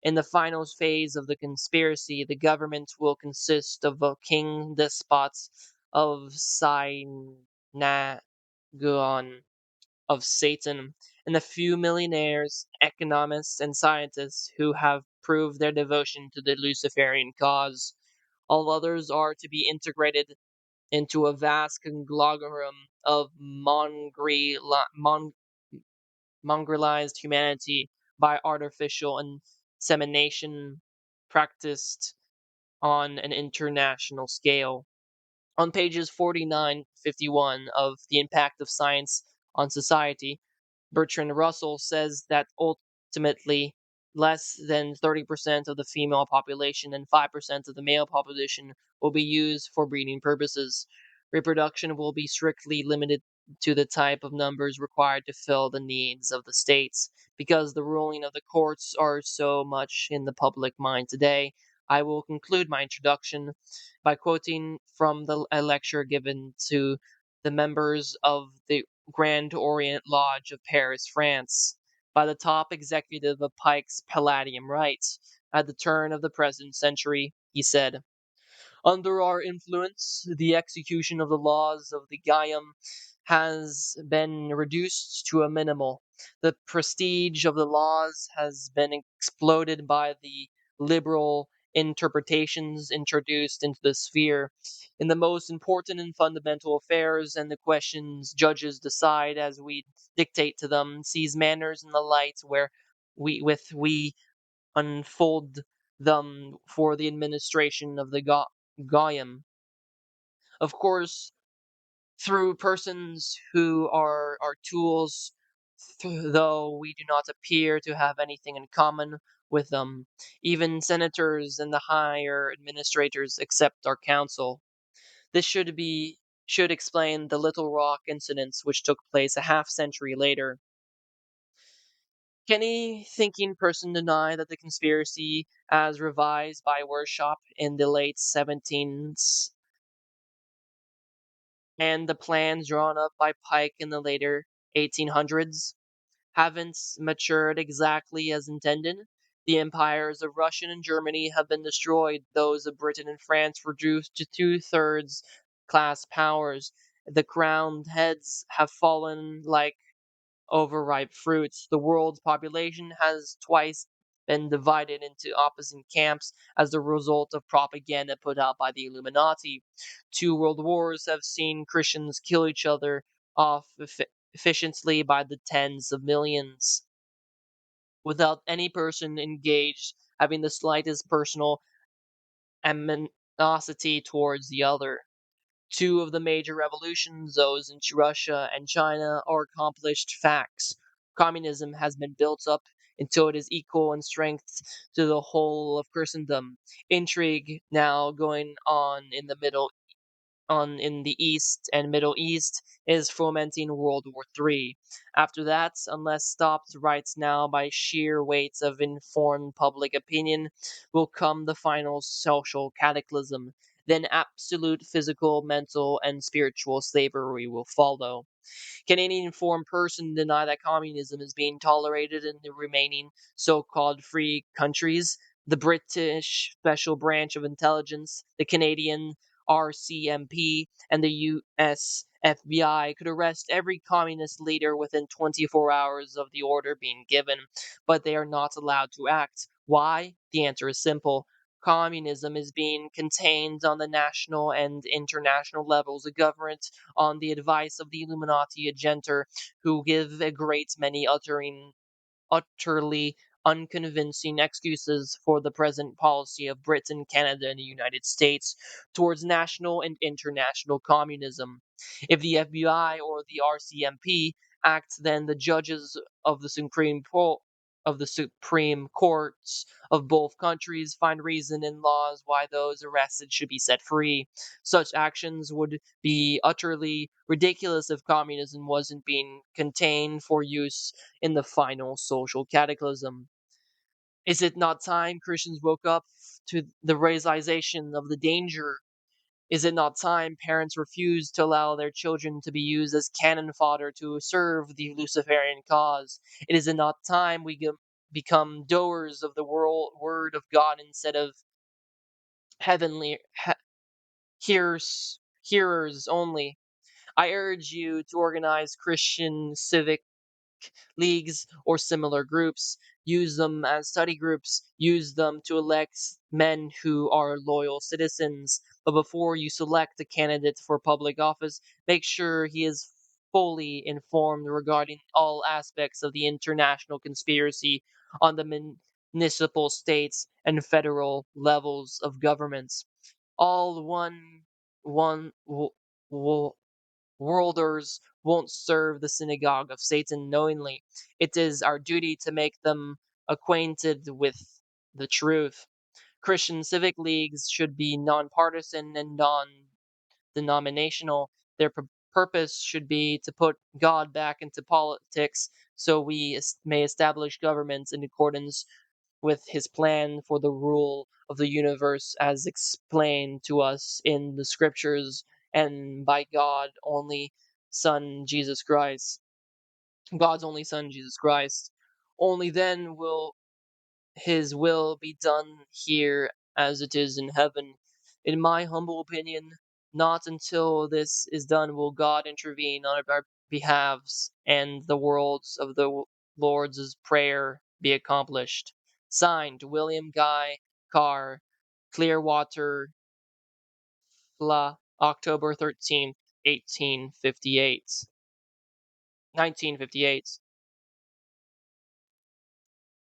In the final phase of the conspiracy, the government will consist of a king despot of Synagogue of Satan and a few millionaires, economists, and scientists who have proved their devotion to the Luciferian cause. All others are to be integrated into a vast conglomerate of mongrelized humanity by artificial insemination practiced on an international scale. On pages 49-51 of The Impact of Science on Society, Bertrand Russell says that ultimately less than 30% of the female population and 5% of the male population will be used for breeding purposes. Reproduction will be strictly limited to the type of numbers required to fill the needs of the states. Because the ruling of the courts are so much in the public mind today, I will conclude my introduction by quoting from a lecture given to the members of the Grand Orient Lodge of Paris, France, by the top executive of Pike's Palladium Right. At the turn of the present century, he said, under our influence, the execution of the laws of the Gaium has been reduced to a minimal. The prestige of the laws has been exploded by the liberal interpretations introduced into the sphere. In the most important and fundamental affairs and the questions judges decide as we dictate to them, sees manners in the light where we unfold them for the administration of the Goyim. Of course, through persons who are our tools, though we do not appear to have anything in common with them. Even senators and the higher administrators accept our counsel. This should explain the Little Rock incidents which took place a half century later. Can any thinking person deny that the conspiracy, as revised by Workshop in the late 17th and the plans drawn up by Pike in the later 1800s, haven't matured exactly as intended? The empires of Russia and Germany have been destroyed, those of Britain and France reduced to two-thirds class powers. The crowned heads have fallen like overripe fruits. The world's population has twice been divided into opposite camps as the result of propaganda put out by the Illuminati. Two world wars have seen Christians kill each other off efficiently by the tens of millions, without any person engaged having the slightest personal animosity towards the other. Two of the major revolutions, those in Russia and China, are accomplished facts. Communism has been built up until it is equal in strength to the whole of Christendom. Intrigue now going on in the East and Middle East is fomenting World War III. After that, unless stopped right now by sheer weight of informed public opinion, will come the final social cataclysm. then absolute physical, mental, and spiritual slavery will follow. Can any informed person deny that communism is being tolerated in the remaining so-called free countries? The British Special Branch of Intelligence, the Canadian RCMP, and the US FBI could arrest every communist leader within 24 hours of the order being given, but they are not allowed to act. Why? The answer is simple. Communism is being contained on the national and international levels of government on the advice of the Illuminati agenter, who give a great many utterly unconvincing excuses for the present policy of Britain, Canada, and the United States towards national and international communism. If the FBI or the RCMP act, then the judges of the Supreme Courts of both countries find reason in laws why those arrested should be set free. Such actions would be utterly ridiculous if communism wasn't being contained for use in the final social cataclysm. Is it not time Christians woke up to the realization of the danger? Is it not time parents refused to allow their children to be used as cannon fodder to serve the Luciferian cause? It is not time we become doers of the word of God instead of heavenly hearers only. I urge you to organize Christian civic leagues, or similar groups. Use them as study groups. Use them to elect men who are loyal citizens. But before you select a candidate for public office, make sure he is fully informed regarding all aspects of the international conspiracy on the municipal, states, and federal levels of governments. All one worlders won't serve the synagogue of Satan knowingly. It is our duty to make them acquainted with the truth. Christian civic leagues should be nonpartisan and non denominational. Their purpose should be to put God back into politics so we may establish governments in accordance with his plan for the rule of the universe as explained to us in the scriptures and by Son Jesus Christ. God's only Son Jesus Christ. Only then will his will be done here as it is in heaven. In my humble opinion, not until this is done will God intervene on our behalves and the words of the Lord's Prayer be accomplished. Signed, William Guy Carr, Clearwater, October 13th, 1958.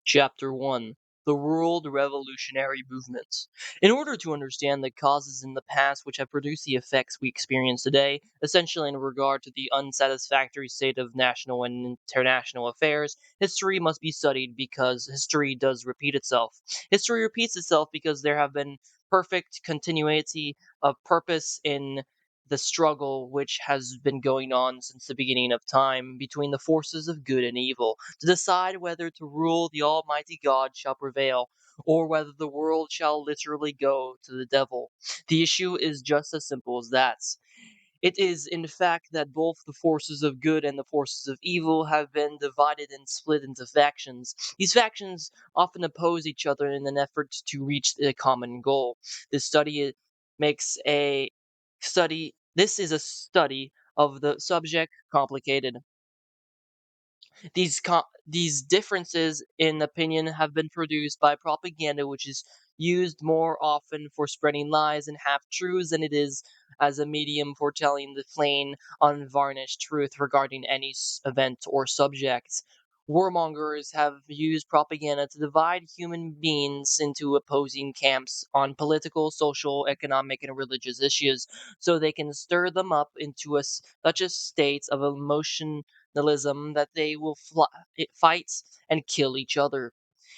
Chapter 1. The World Revolutionary Movement. In order to understand the causes in the past which have produced the effects we experience today, essentially in regard to the unsatisfactory state of national and international affairs, history must be studied because history does repeat itself. History repeats itself because there have been perfect continuity of purpose in the struggle which has been going on since the beginning of time between the forces of good and evil to decide whether to rule the Almighty God shall prevail, or whether the world shall literally go to the devil. The issue is just as simple as that. It is, in fact, that both the forces of good and the forces of evil have been divided and split into factions. These factions often oppose each other in an effort to reach a common goal. This study makes a study. This is a study of the subject complicated. These differences in opinion have been produced by propaganda, which is used more often for spreading lies and half truths than it is as a medium for telling the plain, unvarnished truth regarding any event or subject. Warmongers have used propaganda to divide human beings into opposing camps on political, social, economic, and religious issues, so they can stir them up into such a state of emotionalism that they will fight and kill each other.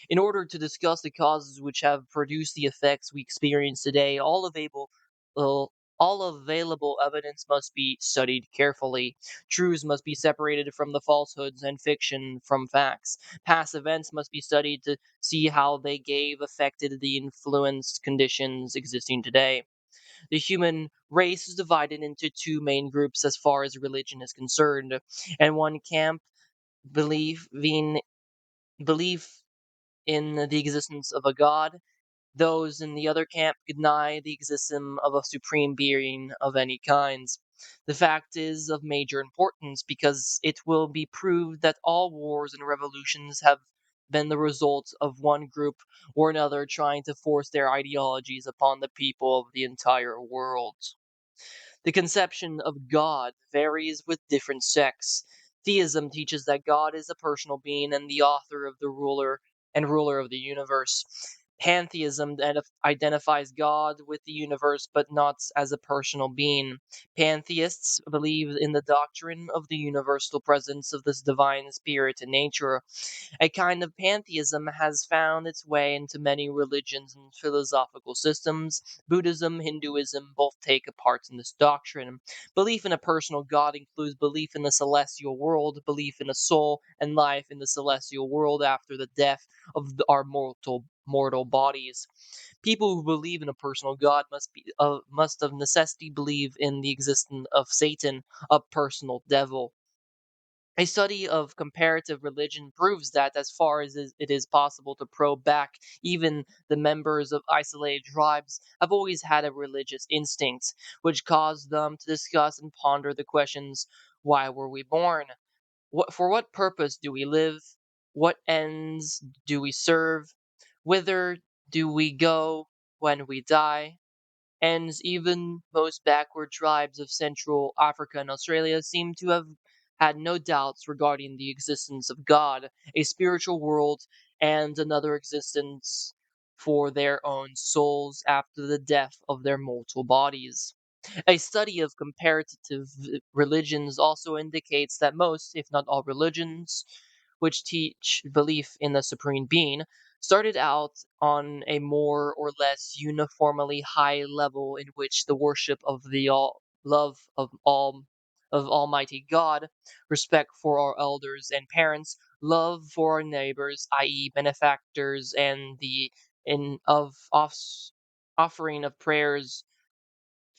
In order to discuss the causes which have produced the effects we experience today, uh, all available evidence must be studied carefully. Truths must be separated from the falsehoods and fiction from facts. Past events must be studied to see how they gave affected the influenced conditions existing today. The human race is divided into two main groups as far as religion is concerned, and one camp believing belief in the existence of a god. Those in the other camp deny the existence of a supreme being of any kind. The fact is of major importance because it will be proved that all wars and revolutions have been the result of one group or another trying to force their ideologies upon the people of the entire world. The conception of God varies with different sects. Theism teaches that God is a personal being and the author of the ruler of the universe. Pantheism identifies God with the universe but not as a personal being. Pantheists believe in the doctrine of the universal presence of this divine spirit in nature. A kind of pantheism has found its way into many religions and philosophical systems. Buddhism, Hinduism both take a part in this doctrine. Belief in a personal God includes belief in the celestial world, belief in a soul, and life in the celestial world after the death of our mortal bodies. People who believe in a personal God must of necessity believe in the existence of Satan, a personal devil. A study of comparative religion proves that, as far as it is possible to probe back, even the members of isolated tribes have always had a religious instinct, which caused them to discuss and ponder the questions: why were we born? For what purpose do we live? What ends do we serve? Whither do we go when we die? And even most backward tribes of Central Africa and Australia seem to have had no doubts regarding the existence of God, a spiritual world, and another existence for their own souls after the death of their mortal bodies. A study of comparative religions also indicates that most, if not all, religions which teach belief in the supreme being started out on a more or less uniformly high level in which the worship of the love of Almighty God, respect for our elders and parents, love for our neighbors, i.e., benefactors, and the in of offering of prayers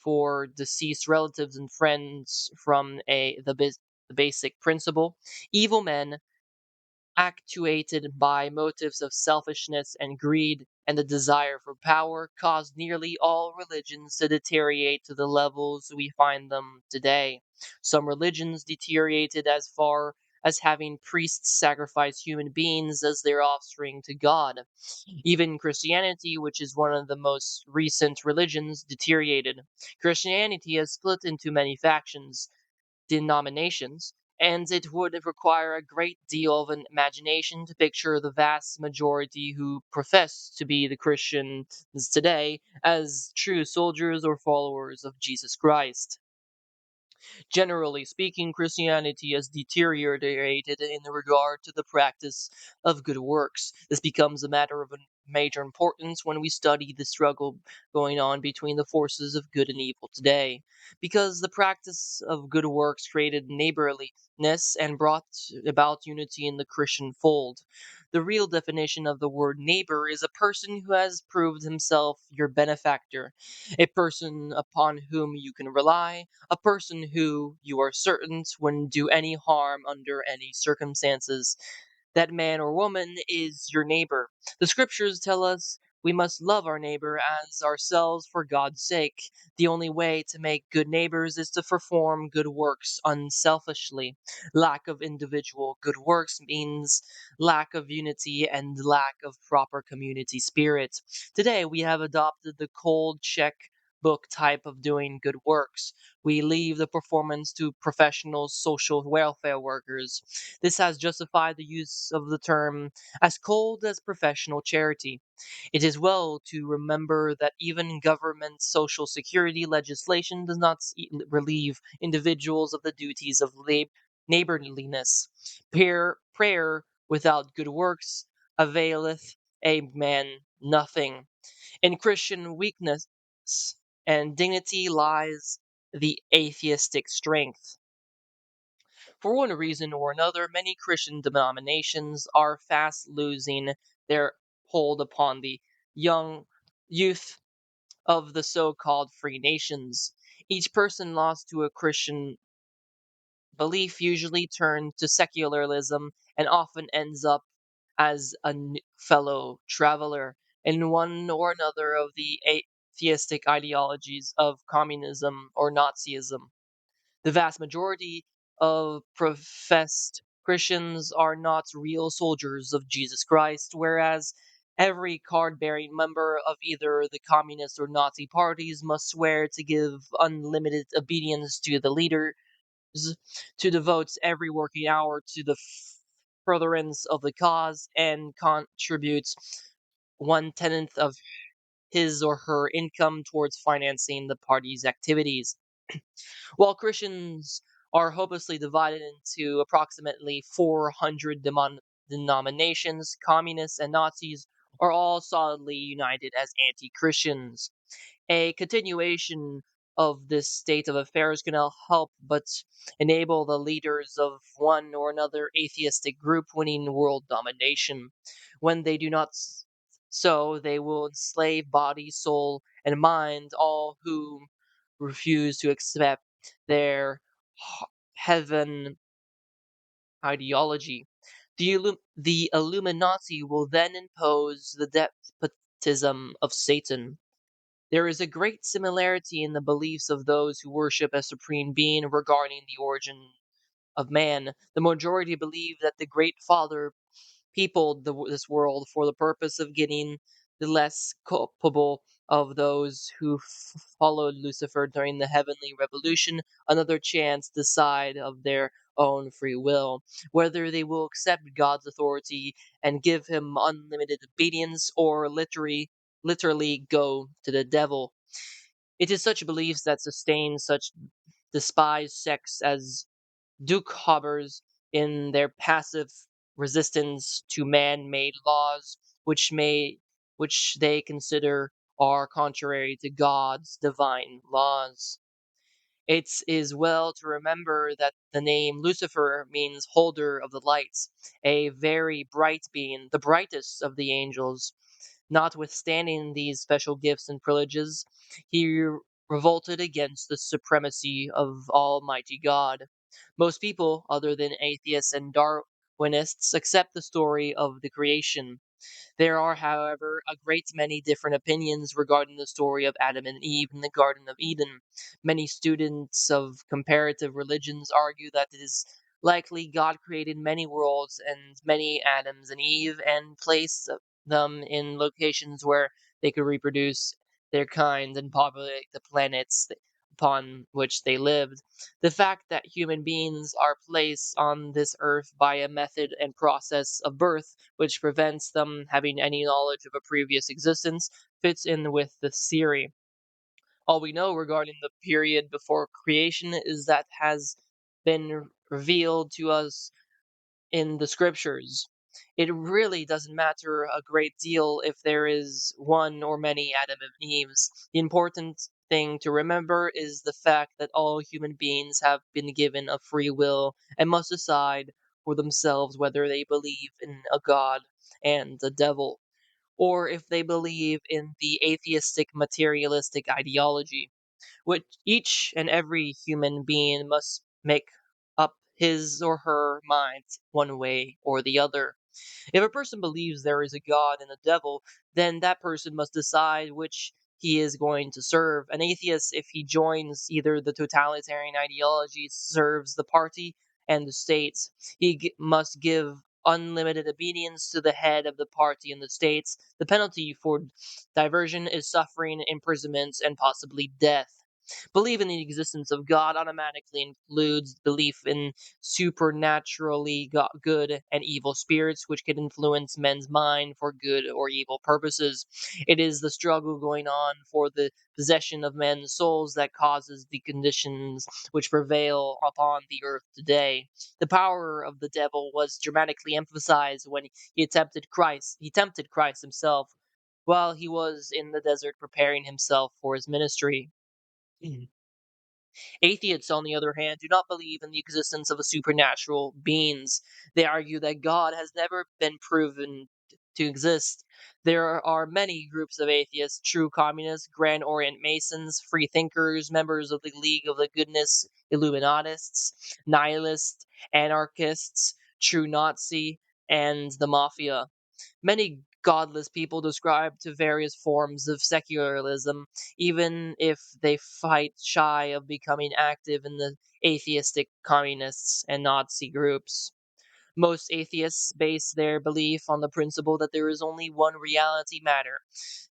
for deceased relatives and friends from the basic principle. Evil men, actuated by motives of selfishness and greed and the desire for power, caused nearly all religions to deteriorate to the levels we find them today. Some religions deteriorated as far as having priests sacrifice human beings as their offspring to God. Even Christianity, which is one of the most recent religions, deteriorated. Christianity has split into many factions, denominations, and it would require a great deal of an imagination to picture the vast majority who profess to be the Christians today as true soldiers or followers of Jesus Christ. Generally speaking, Christianity has deteriorated in regard to the practice of good works. This becomes a matter of major importance when we study the struggle going on between the forces of good and evil today, because the practice of good works created neighborliness and brought about unity in the Christian fold. The real definition of the word neighbor is a person who has proved himself your benefactor, a person upon whom you can rely, a person who you are certain wouldn't do any harm under any circumstances. That man or woman is your neighbor. The scriptures tell us we must love our neighbor as ourselves for God's sake. The only way to make good neighbors is to perform good works unselfishly. Lack of individual good works means lack of unity and lack of proper community spirit. Today, we have adopted the cold check book type of doing good works. We leave the performance to professional social welfare workers. This has justified the use of the term as cold as professional charity. It is well to remember that even government social security legislation does not relieve individuals of the duties of neighborliness. Prayer without good works availeth a man nothing. In Christian weakness and dignity lies the atheistic strength. For one reason or another, many Christian denominations are fast losing their hold upon the young youth of the so-called free nations. Each person lost to a Christian belief usually turns to secularism and often ends up as a fellow traveler in one or another of the atheistic ideologies of communism or Nazism. The vast majority of professed Christians are not real soldiers of Jesus Christ, whereas every card bearing member of either the Communist or Nazi parties must swear to give unlimited obedience to the leader, to devote every working hour to the furtherance of the cause, and contributes one tenth of his or her income towards financing the party's activities. While Christians are hopelessly divided into approximately 400 denominations, communists and Nazis are all solidly united as anti Christians. A continuation of this state of affairs can help but enable the leaders of one or another atheistic group winning world domination. When they do not so, they will enslave body, soul, and mind all who refuse to accept their heaven ideology. The Illuminati will then impose the despotism of Satan. There is a great similarity in the beliefs of those who worship a supreme being regarding the origin of man. The majority believe that the Great Father peopled this world for the purpose of getting the less culpable of those who followed Lucifer during the heavenly revolution another chance to decide of their own free will, whether they will accept God's authority and give him unlimited obedience or literally go to the devil. It is such beliefs that sustain such despised sects as Duke Hobbers in their passive resistance to man-made laws, which they consider are contrary to God's divine laws. It is well to remember that the name Lucifer means holder of the lights, a very bright being, the brightest of the angels. Notwithstanding these special gifts and privileges, he revolted against the supremacy of Almighty God. Most people, other than atheists and Darwinists, accept the story of the creation. There are, however, a great many different opinions regarding the story of Adam and Eve in the Garden of Eden. Many students of comparative religions argue that it is likely God created many worlds and many Adams and Eve and placed them in locations where they could reproduce their kind and populate the planets upon which they lived. The fact that human beings are placed on this earth by a method and process of birth which prevents them having any knowledge of a previous existence, fits in with the theory. All we know regarding the period before creation is that has been revealed to us in the scriptures. It really doesn't matter a great deal if there is one or many Adam and Eves. The important thing to remember is the fact that all human beings have been given a free will and must decide for themselves whether they believe in a God and the devil, or if they believe in the atheistic materialistic ideology, which each and every human being must make up his or her mind one way or the other. If a person believes there is a God and a devil, then that person must decide which he is going to serve. An atheist, if he joins either the totalitarian ideology, serves the party and the states. Must give unlimited obedience to the head of the party and the states. The penalty for diversion is suffering, imprisonment, and possibly death. Belief in the existence of God automatically includes belief in supernaturally good and evil spirits which can influence men's mind for good or evil purposes. It is the struggle going on for the possession of men's souls that causes the conditions which prevail upon the earth today. The power of the devil was dramatically emphasized when he tempted Christ himself while he was in the desert preparing himself for his ministry. Atheists, on the other hand, do not believe in the existence of a supernatural beings. They argue that God has never been proven to exist. There are many groups of atheists: true communists, Grand Orient Masons, free thinkers, members of the League of the Goodness, Illuminatists, nihilists, anarchists, true Nazi, and the Mafia. Many godless people describe to various forms of secularism, even if they fight shy of becoming active in the atheistic communists and Nazi groups. Most atheists base their belief on the principle that there is only one reality, matter,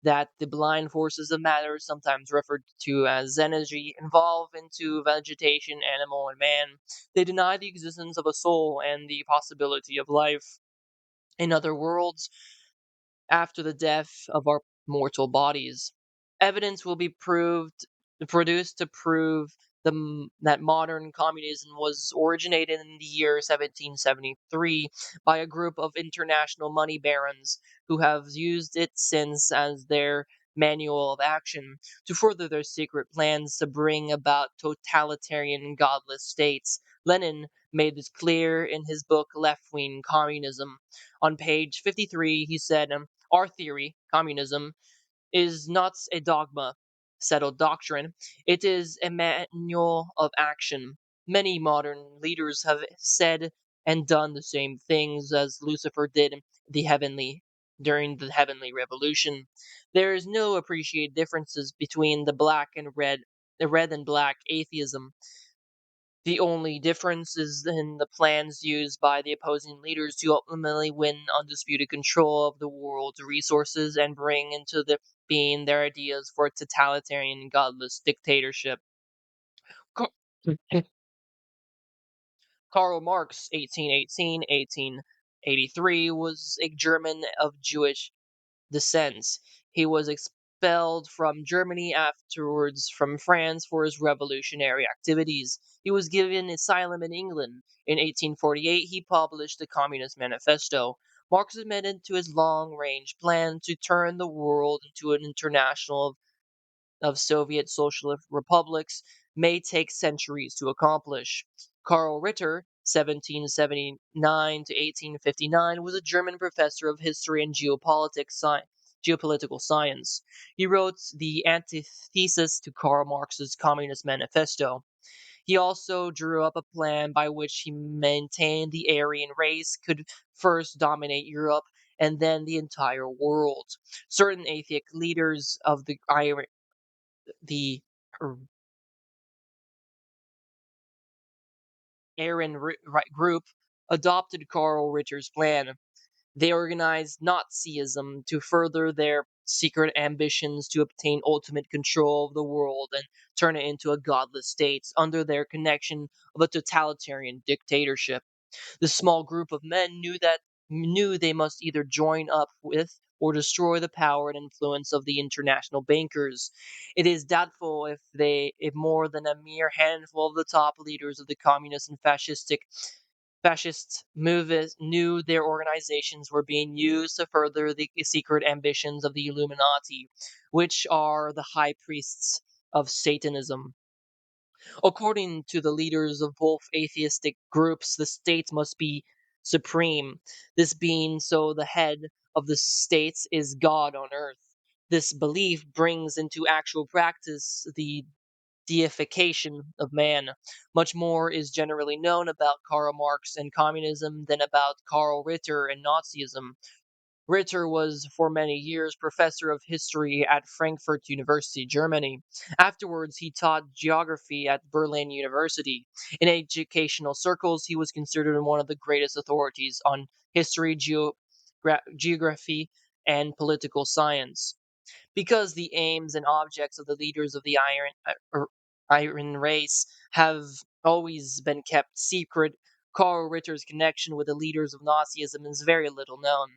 that the blind forces of matter, sometimes referred to as energy, evolve into vegetation, animal, and man. They deny the existence of a soul and the possibility of life in other worlds after the death of our mortal bodies. Evidence will be produced to prove that modern communism was originated in the year 1773 by a group of international money barons who have used it since as their manual of action to further their secret plans to bring about totalitarian godless states. Lenin made this clear in his book Left Wing Communism. On page 53, he said, our theory, communism, is not a dogma, settled doctrine. It is a manual of action. Many modern leaders have said and done the same things as Lucifer did during the heavenly revolution. There is no appreciated differences between the red and black atheism. The only difference is in the plans used by the opposing leaders to ultimately win undisputed control of the world's resources and bring into the being their ideas for a totalitarian godless dictatorship. Ca- Karl Marx, 1818-1883, was a German of Jewish descent. He was expelled from Germany, afterwards from France, for his revolutionary activities. He was given asylum in England. In 1848, he published the Communist Manifesto. Marx admitted to his long-range plan to turn the world into an international of Soviet Socialist republics may take centuries to accomplish. Karl Ritter, 1779 to 1859, was a German professor of history and geopolitical science. He wrote the antithesis to Karl Marx's Communist Manifesto. He also drew up a plan by which he maintained the Aryan race could first dominate Europe and then the entire world. Certain atheist leaders of the group adopted Karl Ritter's plan. They organized Nazism to further their secret ambitions to obtain ultimate control of the world and turn it into a godless state under their connection of a totalitarian dictatorship. The small group of men knew they must either join up with or destroy the power and influence of the international bankers. It is doubtful if more than a mere handful of the top leaders of the communist and fascist movements knew their organizations were being used to further the secret ambitions of the Illuminati, which are the high priests of Satanism. According to the leaders of both atheistic groups, the state must be supreme. This being so, the head of the state is God on earth. This belief brings into actual practice the deification of man. Much more is generally known about Karl Marx and communism than about Karl Ritter and Nazism. Ritter was for many years professor of history at Frankfurt University, Germany. Afterwards, he taught geography at Berlin University. In educational circles, he was considered one of the greatest authorities on history, geography, and political science. Because the aims and objects of the leaders of the Iron race have always been kept secret, Karl Ritter's connection with the leaders of Nazism is very little known.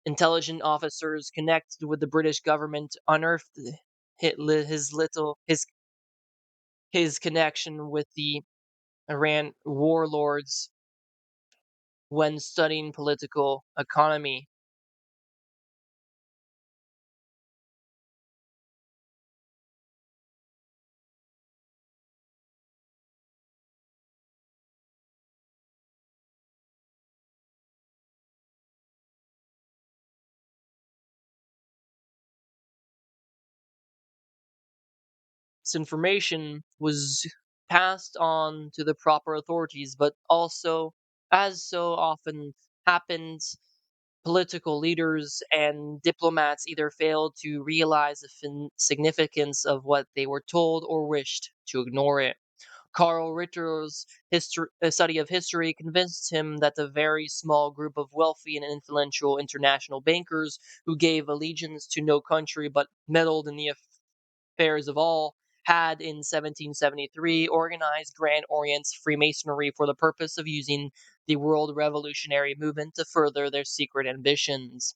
Intelligent officers connected with the British government unearthed his connection with the Iran warlords when studying political economy. This information was passed on to the proper authorities, but also, as so often happens, political leaders and diplomats either failed to realize the significance of what they were told or wished to ignore it. Karl Ritter's study of history convinced him that the very small group of wealthy and influential international bankers who gave allegiance to no country but meddled in the affairs of all had in 1773 organized Grand Orient's Freemasonry for the purpose of using the world revolutionary movement to further their secret ambitions.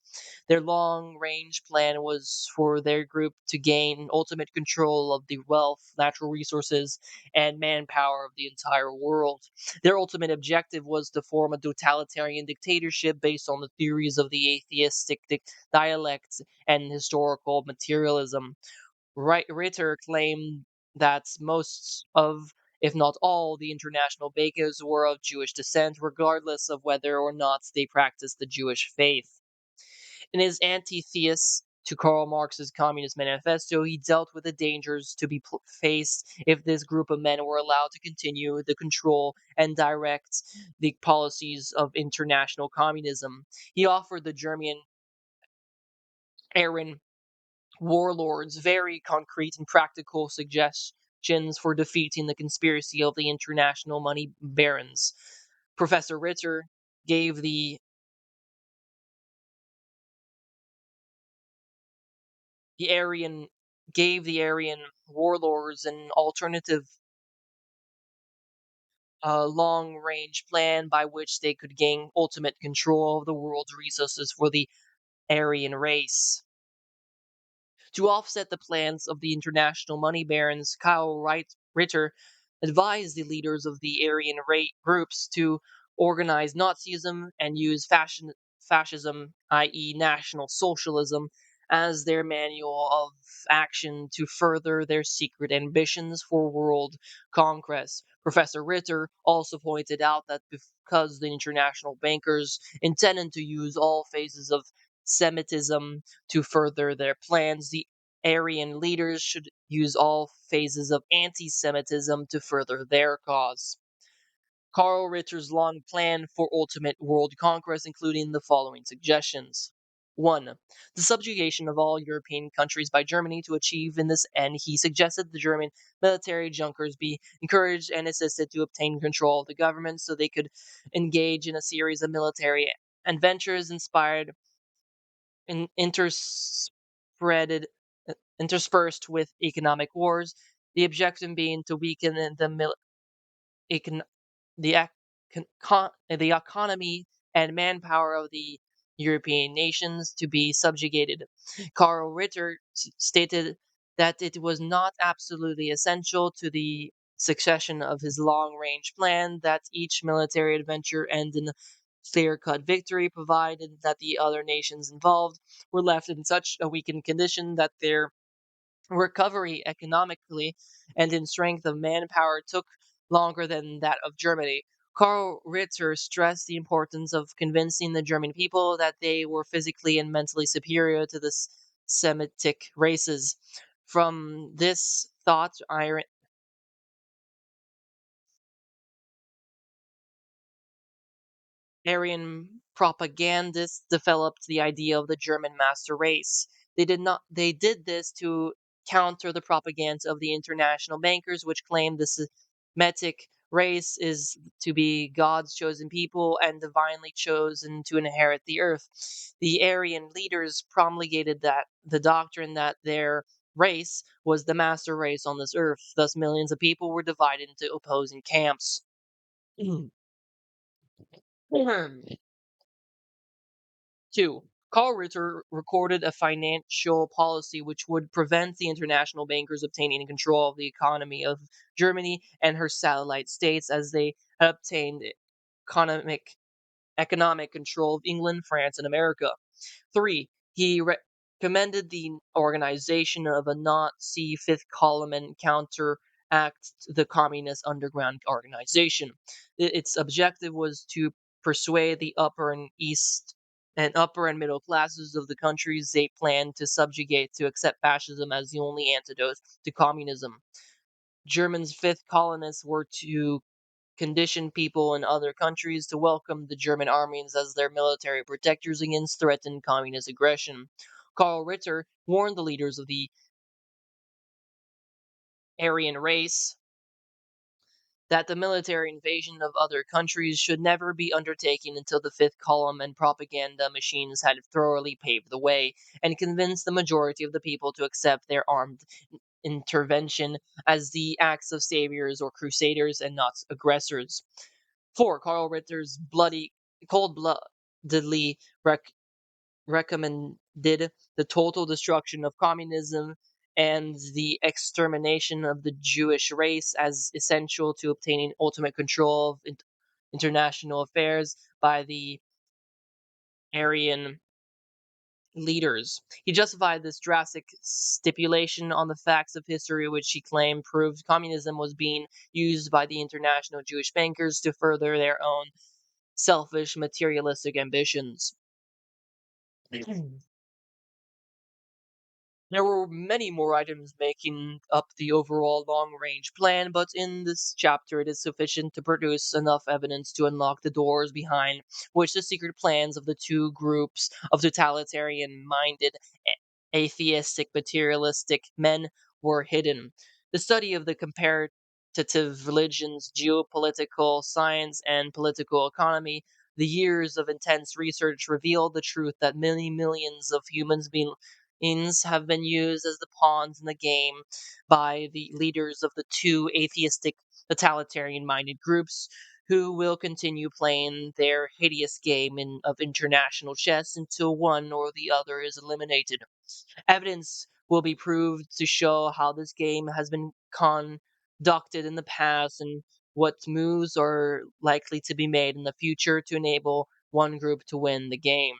Their long range plan was for their group to gain ultimate control of the wealth, natural resources, and manpower of the entire world. Their ultimate objective was to form a totalitarian dictatorship based on the theories of the atheistic dialects and historical materialism. Ritter claimed that most of, if not all, the international bakers were of Jewish descent, regardless of whether or not they practiced the Jewish faith. In his antithesis to Karl Marx's Communist Manifesto, he dealt with the dangers to be faced if this group of men were allowed to continue the control and direct the policies of international communism. He offered the German Aryan warlords very concrete and practical suggestions for defeating the conspiracy of the international money barons. Professor Ritter gave the Aryan the Aryan warlords an alternative long range plan by which they could gain ultimate control of the world's resources for the Aryan race. To offset the plans of the international money barons, Ritter advised the leaders of the Aryan groups to organize Nazism and use fascism, i.e., National Socialism, as their manual of action to further their secret ambitions for world conquest. Professor Ritter also pointed out that because the international bankers intended to use all phases of Semitism to further their plans, the Aryan leaders should use all phases of anti Semitism to further their cause. Karl Ritter's long plan for ultimate world conquest including the following suggestions. 1. The subjugation of all European countries by Germany. To achieve in this end, he suggested the German military junkers be encouraged and assisted to obtain control of the government so they could engage in a series of military adventures inspired in interspersed with economic wars, the objective being to weaken econ- the, the economy and manpower of the European nations to be subjugated. Karl Ritter stated that it was not absolutely essential to the succession of his long range plan that each military adventure end in a clear cut victory, provided that the other nations involved were left in such a weakened condition that their recovery economically and in strength of manpower took longer than that of Germany. Karl Ritter stressed the importance of convincing the German people that they were physically and mentally superior to the Semitic races. From this thought, Aryan propagandists developed the idea of the German master race. They did this to counter the propaganda of the international bankers which claimed the Semitic race is to be God's chosen people and divinely chosen to inherit the earth. The Aryan leaders promulgated that the doctrine that their race was the master race on this earth. Thus millions of people were divided into opposing camps. 2. Karl Ritter recorded a financial policy which would prevent the international bankers obtaining control of the economy of Germany and her satellite states as they had obtained economic, economic control of England, France, and America. 3. He recommended the organization of a Nazi fifth column and counteract the communist underground organization. Its objective was to persuade the Upper and East and upper and middle classes of the countries they planned to subjugate to accept fascism as the only antidote to communism. Germany's fifth colonists were to condition people in other countries to welcome the German armies as their military protectors against threatened communist aggression. Karl Ritter warned the leaders of the Aryan race that the military invasion of other countries should never be undertaken until the fifth column and propaganda machines had thoroughly paved the way and convinced the majority of the people to accept their armed intervention as the acts of saviors or crusaders and not aggressors. 4. Karl Ritter's cold-bloodedly recommended the total destruction of communism and the extermination of the Jewish race as essential to obtaining ultimate control of international affairs by the Aryan leaders. He justified this drastic stipulation on the facts of history, which he claimed proved communism was being used by the international Jewish bankers to further their own selfish materialistic ambitions. There were many more items making up the overall long range plan, but in this chapter it is sufficient to produce enough evidence to unlock the doors behind which the secret plans of the two groups of totalitarian minded, atheistic, materialistic men were hidden. The study of the comparative religions, geopolitical science, and political economy, the years of intense research revealed the truth that many millions of humans beings have been used as the pawns in the game by the leaders of the two atheistic, totalitarian minded groups who will continue playing their hideous game of international chess until one or the other is eliminated. Evidence will be proved to show how this game has been conducted in the past and what moves are likely to be made in the future to enable one group to win the game.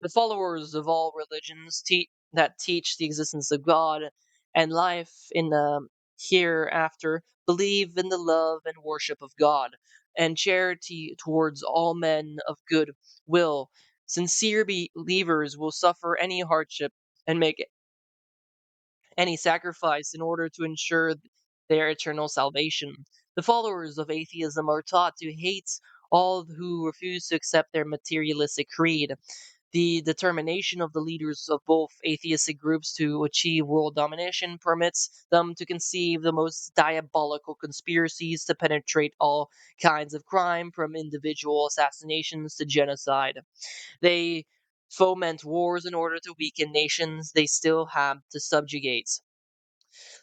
The followers of all religions that teach the existence of God and life in the hereafter believe in the love and worship of God and charity towards all men of good will. Sincere believers will suffer any hardship and make any sacrifice in order to ensure their eternal salvation. The followers of atheism are taught to hate all who refuse to accept their materialistic creed. The determination of the leaders of both atheistic groups to achieve world domination permits them to conceive the most diabolical conspiracies to penetrate all kinds of crime, from individual assassinations to genocide. They foment wars in order to weaken nations they still have to subjugate.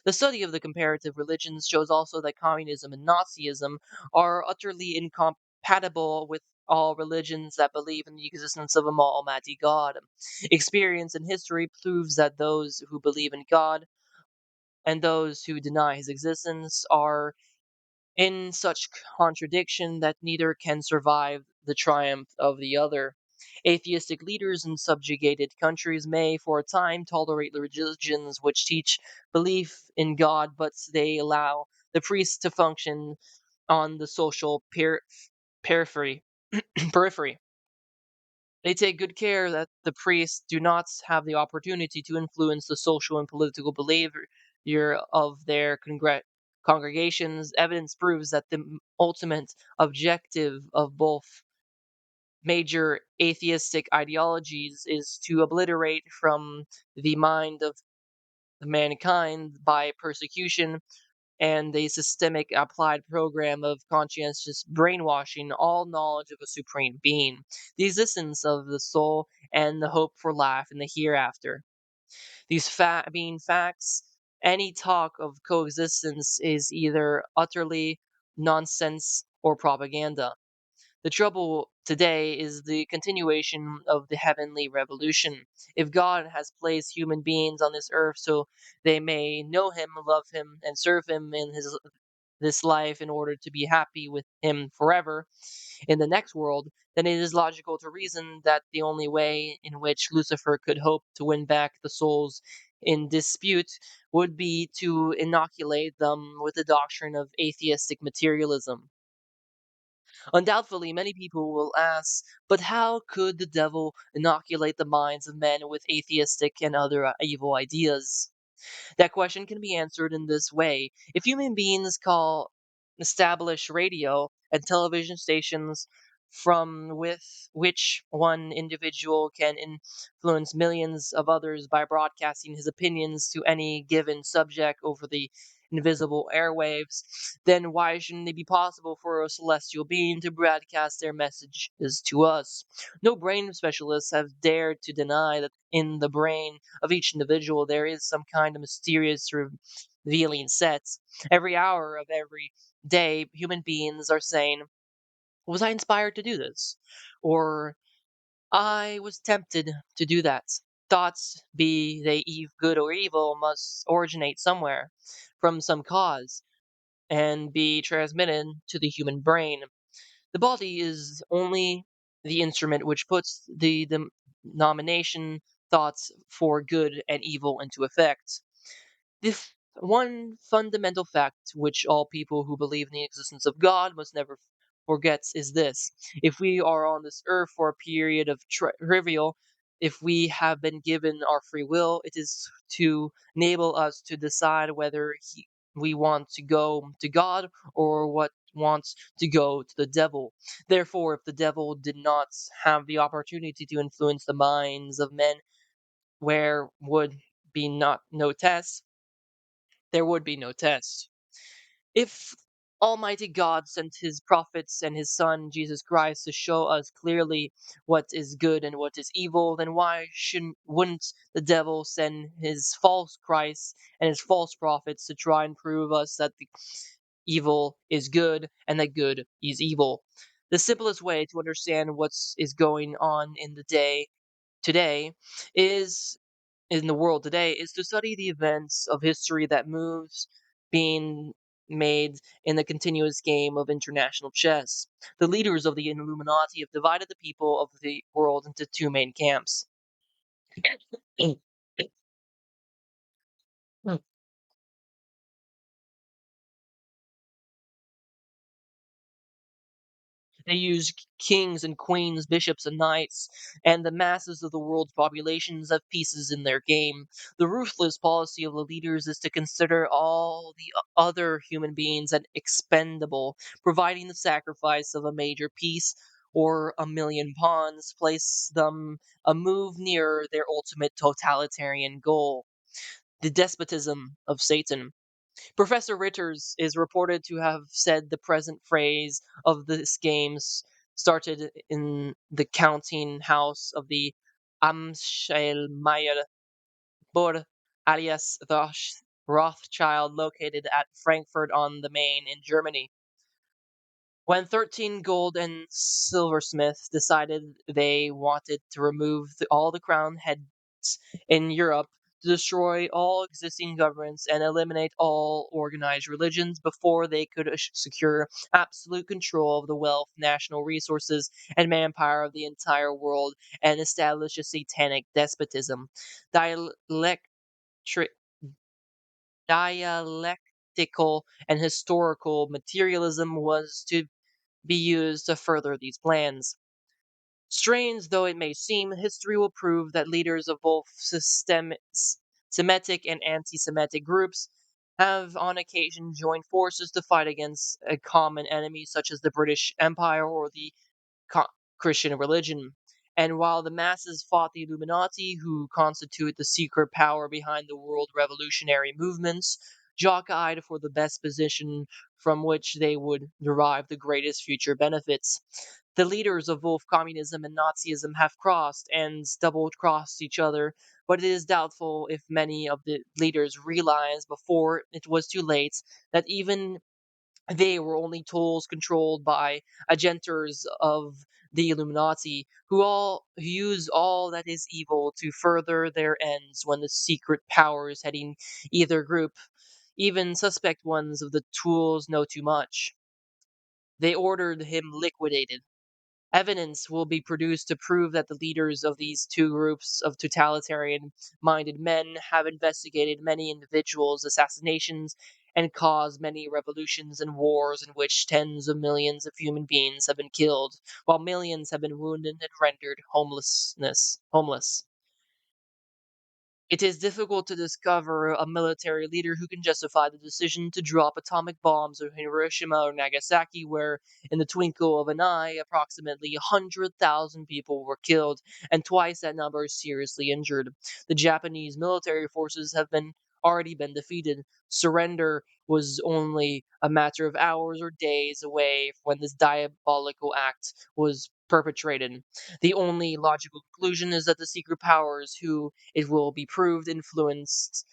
The study of the comparative religions shows also that communism and Nazism are utterly incompatible with all religions that believe in the existence of a almighty God. Experience and history proves that those who believe in God and those who deny his existence are in such contradiction that neither can survive the triumph of the other. Atheistic leaders in subjugated countries may, for a time, tolerate the religions which teach belief in God, but they allow the priests to function on the social periphery. periphery. They take good care that the priests do not have the opportunity to influence the social and political behavior of their congregations. Evidence proves that the ultimate objective of both major atheistic ideologies is to obliterate from the mind of mankind by persecution and a systemic applied program of conscientious brainwashing all knowledge of a supreme being, the existence of the soul, and the hope for life in the hereafter. These being facts, any talk of coexistence is either utterly nonsense or propaganda. The trouble today is the continuation of the heavenly revolution. If God has placed human beings on this earth so they may know Him, love Him, and serve Him in this life in order to be happy with Him forever in the next world, then it is logical to reason that the only way in which Lucifer could hope to win back the souls in dispute would be to inoculate them with the doctrine of atheistic materialism. Undoubtedly, many people will ask, but how could the devil inoculate the minds of men with atheistic and other evil ideas? That question can be answered in this way. If human beings call establish radio and television stations from with which one individual can influence millions of others by broadcasting his opinions to any given subject over the invisible airwaves, then why shouldn't it be possible for a celestial being to broadcast their messages to us? No brain specialists have dared to deny that in the brain of each individual there is some kind of mysterious revealing set. Every hour of every day, human beings are saying, was I inspired to do this? Or I was tempted to do that. Thoughts, be they good or evil, must originate somewhere, from some cause, and be transmitted to the human brain. The body is only the instrument which puts the denomination thoughts for good and evil into effect. This one fundamental fact which all people who believe in the existence of God must never forget is this. If we are on this earth for a period of trivial, if we have been given our free will, it is to enable us to decide whether we want to go to God or what wants to go to the devil. Therefore, if the devil did not have the opportunity to influence the minds of men, where would be not no test, there would be no test. If Almighty God sent his prophets and his Son, Jesus Christ, to show us clearly what is good and what is evil, then why wouldn't the devil send his false Christ and his false prophets to try and prove us that the evil is good and that good is evil? The simplest way to understand what is going on in the day today is in the world today is to study the events of history that moves being made in the continuous game of international chess. The leaders of the Illuminati have divided the people of the world into two main camps. They use kings and queens, bishops and knights, and the masses of the world's populations have pieces in their game. The ruthless policy of the leaders is to consider all the other human beings as expendable, providing the sacrifice of a major piece or a million pawns place them a move nearer their ultimate totalitarian goal, the despotism of Satan. Professor Ritters is reported to have said the present phrase of this game started in the counting house of the Amschelmeyer Bor alias the Rothschild located at Frankfurt on the Main in Germany. When 13 gold and silversmiths decided they wanted to remove all the crown heads in Europe, to destroy all existing governments and eliminate all organized religions before they could secure absolute control of the wealth, national resources, and manpower of the entire world and establish a satanic despotism. Dialectric Dialectical and historical materialism was to be used to further these plans. Strange though it may seem, history will prove that leaders of both Semitic and anti Semitic groups have on occasion joined forces to fight against a common enemy such as the British Empire or the co- Christian religion. And while the masses fought the Illuminati, who constitute the secret power behind the world revolutionary movements, jock-eyed for the best position from which they would derive the greatest future benefits. The leaders of both communism and Nazism have crossed and double-crossed each other, but it is doubtful if many of the leaders realized before it was too late that even they were only tools controlled by agenters of the Illuminati, who use all that is evil to further their ends when the secret powers heading either group, even suspect ones of the tools, know too much. They ordered him liquidated. Evidence will be produced to prove that the leaders of these two groups of totalitarian minded men have investigated many individuals' assassinations and caused many revolutions and wars in which tens of millions of human beings have been killed, while millions have been wounded and rendered homeless. It is difficult to discover a military leader who can justify the decision to drop atomic bombs on Hiroshima or Nagasaki, where, in the twinkle of an eye, approximately 100,000 people were killed and twice that number seriously injured. The Japanese military forces have been already been defeated. Surrender was only a matter of hours or days away when this diabolical act was perpetrated. The only logical conclusion is that the secret powers who, it will be proved, influence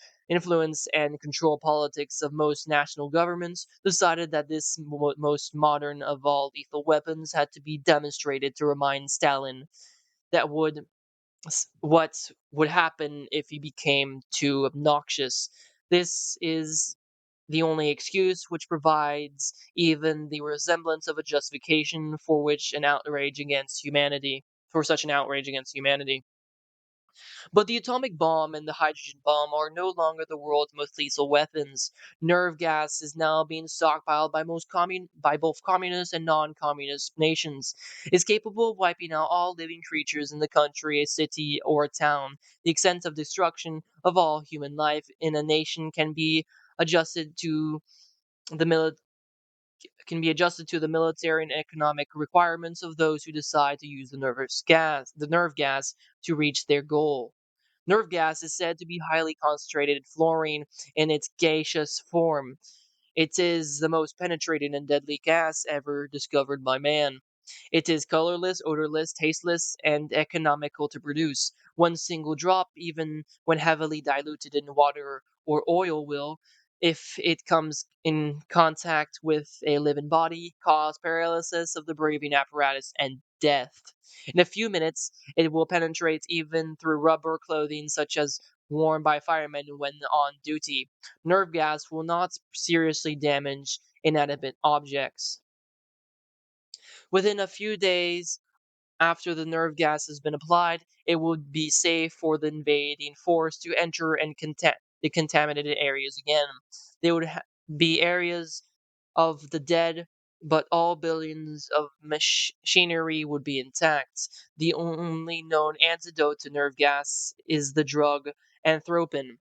and control politics of most national governments, decided that this most modern of all lethal weapons had to be demonstrated to remind Stalin that what would happen if he became too obnoxious. This is the only excuse which provides even the resemblance of a justification for such an outrage against humanity. But the atomic bomb and the hydrogen bomb are no longer the world's most lethal weapons. Nerve gas is now being stockpiled by both communist and non-communist nations. It's capable of wiping out all living creatures in the country, a city, or a town. The extent of destruction of all human life in a nation adjusted to the mili- can be adjusted to the military and economic requirements of those who decide to use the nerve gas to reach their goal. Nerve gas is said to be highly concentrated fluorine in its gaseous form. It is the most penetrating and deadly gas ever discovered by man. It is colorless, odorless, tasteless, and economical to produce. One single drop, even when heavily diluted in water or oil, will, if it comes in contact with a living body, cause paralysis of the breathing apparatus and death. In a few minutes, it will penetrate even through rubber clothing, such as worn by firemen when on duty. Nerve gas will not seriously damage inanimate objects. Within a few days after the nerve gas has been applied, it would be safe for the invading force to enter and the contaminated areas again. They would be areas of the dead, but all billions of machinery would be intact. The only known antidote to nerve gas is the drug anthropin.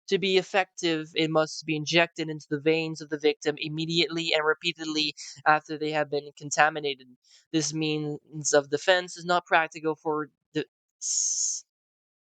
To be effective, it must be injected into the veins of the victim immediately and repeatedly after they have been contaminated. This means of defense is not practical for the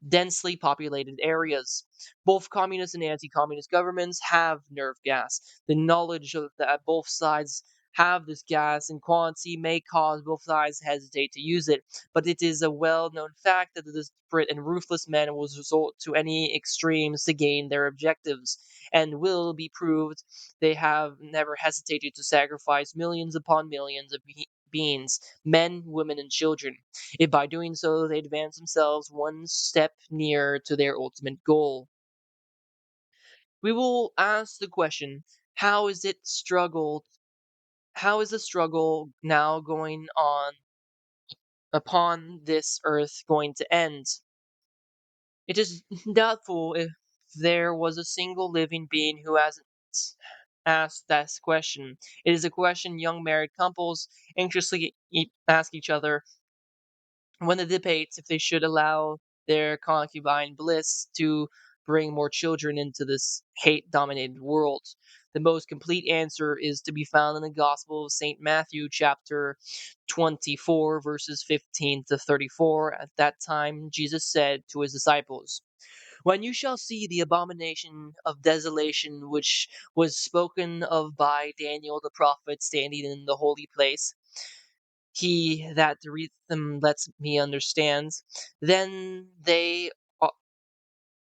densely populated areas. Both communist and anti-communist governments have nerve gas. The knowledge of that both sides have this gas in quantity may cause both sides to hesitate to use it, but it is a well-known fact that the desperate and ruthless men will resort to any extremes to gain their objectives, and will be proved they have never hesitated to sacrifice millions upon millions of beings, men, women, and children, if by doing so they advance themselves one step nearer to their ultimate goal. We will ask the question, how is it struggle how is the struggle now going on upon this earth going to end? It is doubtful if there was a single living being who hasn't asked this question. It is a question young married couples anxiously ask each other when they debate if they should allow their concubine bliss to bring more children into this hate dominated world. The most complete answer is to be found in the Gospel of St. Matthew, chapter 24, verses 15 to 34. At that time, Jesus said to his disciples, "When you shall see the abomination of desolation which was spoken of by Daniel the prophet standing in the holy place, he that reads them lets me understand. Then they, a-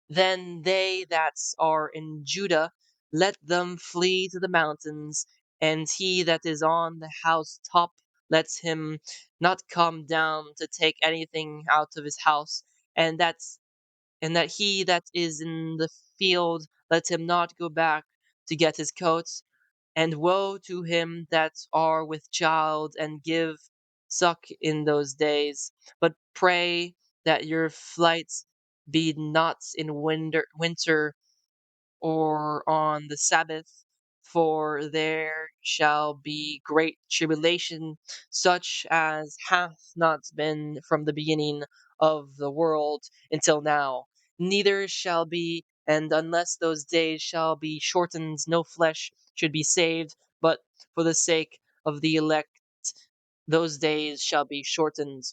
then they that are in Judah, let them flee to the mountains, and he that is on the housetop, let him not come down to take anything out of his house, and that he that is in the field, let him not go back to get his coat. And woe to him that are with child and give suck in those days. But pray that your flight be not in winter or on the Sabbath, For there shall be great tribulation, such as hath not been from the beginning of the world until now, neither shall be, and unless those days shall be shortened, no flesh should be saved, but for the sake of the elect those days shall be shortened.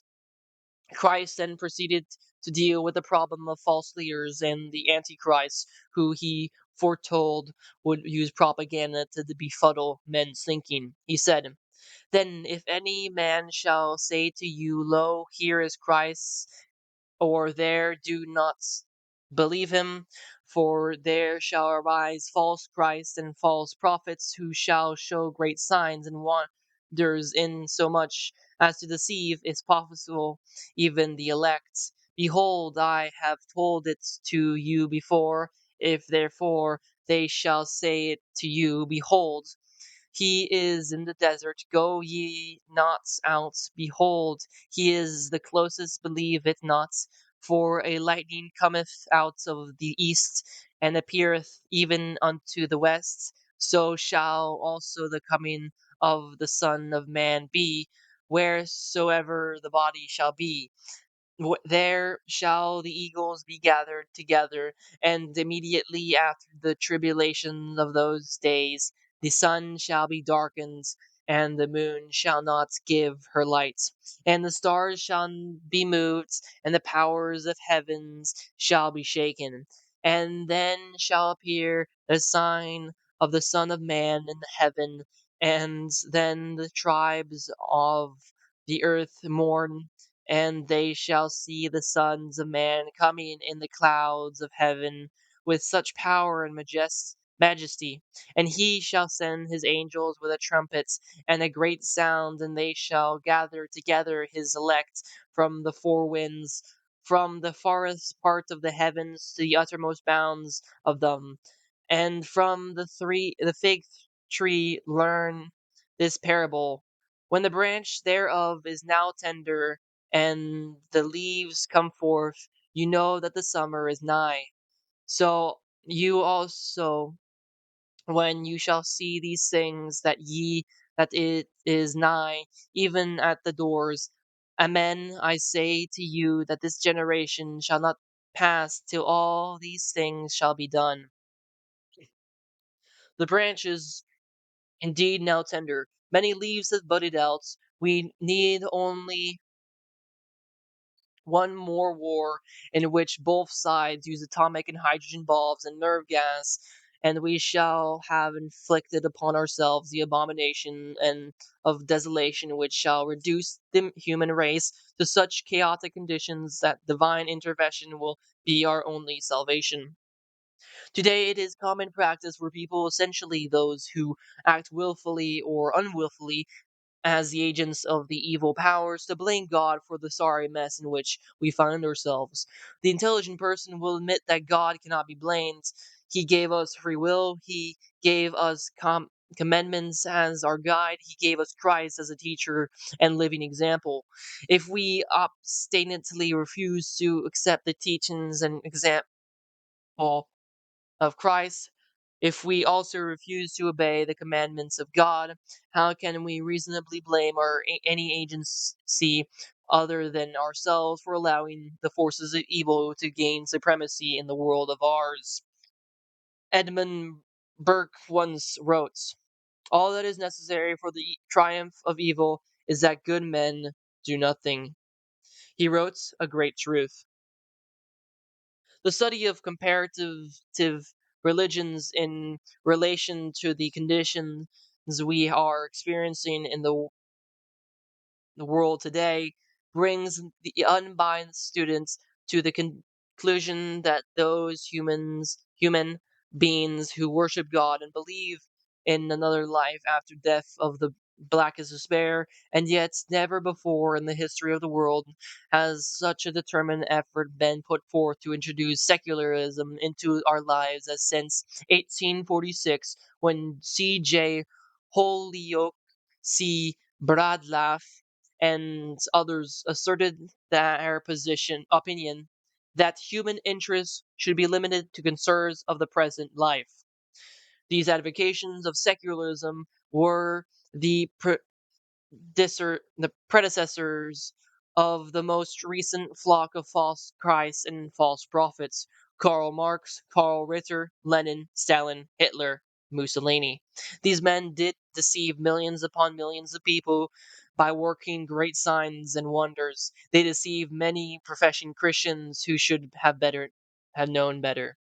Christ then proceeded to deal with the problem of false leaders and the Antichrist, who he foretold would use propaganda to befuddle men's thinking. He said, "Then if any man shall say to you, Lo, here is Christ, or there, do not believe him, for there shall arise false Christs and false prophets, who shall show great signs and wonders, in so much as to deceive, if possible, even the elect. Behold, I have told it to you before. If therefore they shall say it to you, Behold, he is in the desert, go ye not out. Behold, he is the closest, believe it not. For a lightning cometh out of the east, and appeareth even unto the west. So shall also the coming of the Son of Man be, wheresoever the body shall be. There shall the eagles be gathered together, and immediately after the tribulation of those days, the sun shall be darkened, and the moon shall not give her light, and the stars shall be moved, and the powers of heavens shall be shaken. And then shall appear the sign of the Son of Man in the heaven, and then the tribes of the earth mourn, and they shall see the sons of man coming in the clouds of heaven with such power and majesty. And he shall send his angels with a trumpet and a great sound, and they shall gather together his elect from the four winds, from the farthest part of the heavens to the uttermost bounds of them. And from the fig tree learn this parable. When the branch thereof is now tender, and the leaves come forth, you know that the summer is nigh. So you also, when you shall see these things, that it is nigh, even at the doors. Amen, I say to you that this generation shall not pass till all these things shall be done. The branch is indeed now tender. Many leaves have budded out. We need only one more war in which both sides use atomic and hydrogen bombs and nerve gas, and we shall have inflicted upon ourselves the abomination and of desolation which shall reduce the human race to such chaotic conditions that divine intervention will be our only salvation. Today it is common practice for people, essentially those who act willfully or unwillfully, as the agents of the evil powers, to blame God for the sorry mess in which we find ourselves. The intelligent person will admit that God cannot be blamed. He gave us free will, He gave us commandments as our guide, He gave us Christ as a teacher and living example. If we obstinately refuse to accept the teachings and example of Christ, if we also refuse to obey the commandments of God, how can we reasonably blame any agency other than ourselves for allowing the forces of evil to gain supremacy in the world of ours? Edmund Burke once wrote, "All that is necessary for the triumph of evil is that good men do nothing." He wrote a great truth. The study of comparative religions in relation to the conditions we are experiencing in the world today brings the unbiased students to the conclusion that those human beings who worship God and believe in another life after death of the blackest despair, and yet never before in the history of the world has such a determined effort been put forth to introduce secularism into our lives as since 1846, when C.J. Holyoake, C. Bradlaugh, and others asserted their opinion that human interests should be limited to concerns of the present life. These advocations of secularism were the the predecessors of the most recent flock of false Christs and false prophets: Karl Marx, Karl Ritter, Lenin, Stalin, Hitler, Mussolini. These men did deceive millions upon millions of people by working great signs and wonders. They deceived many professing Christians who should have known better.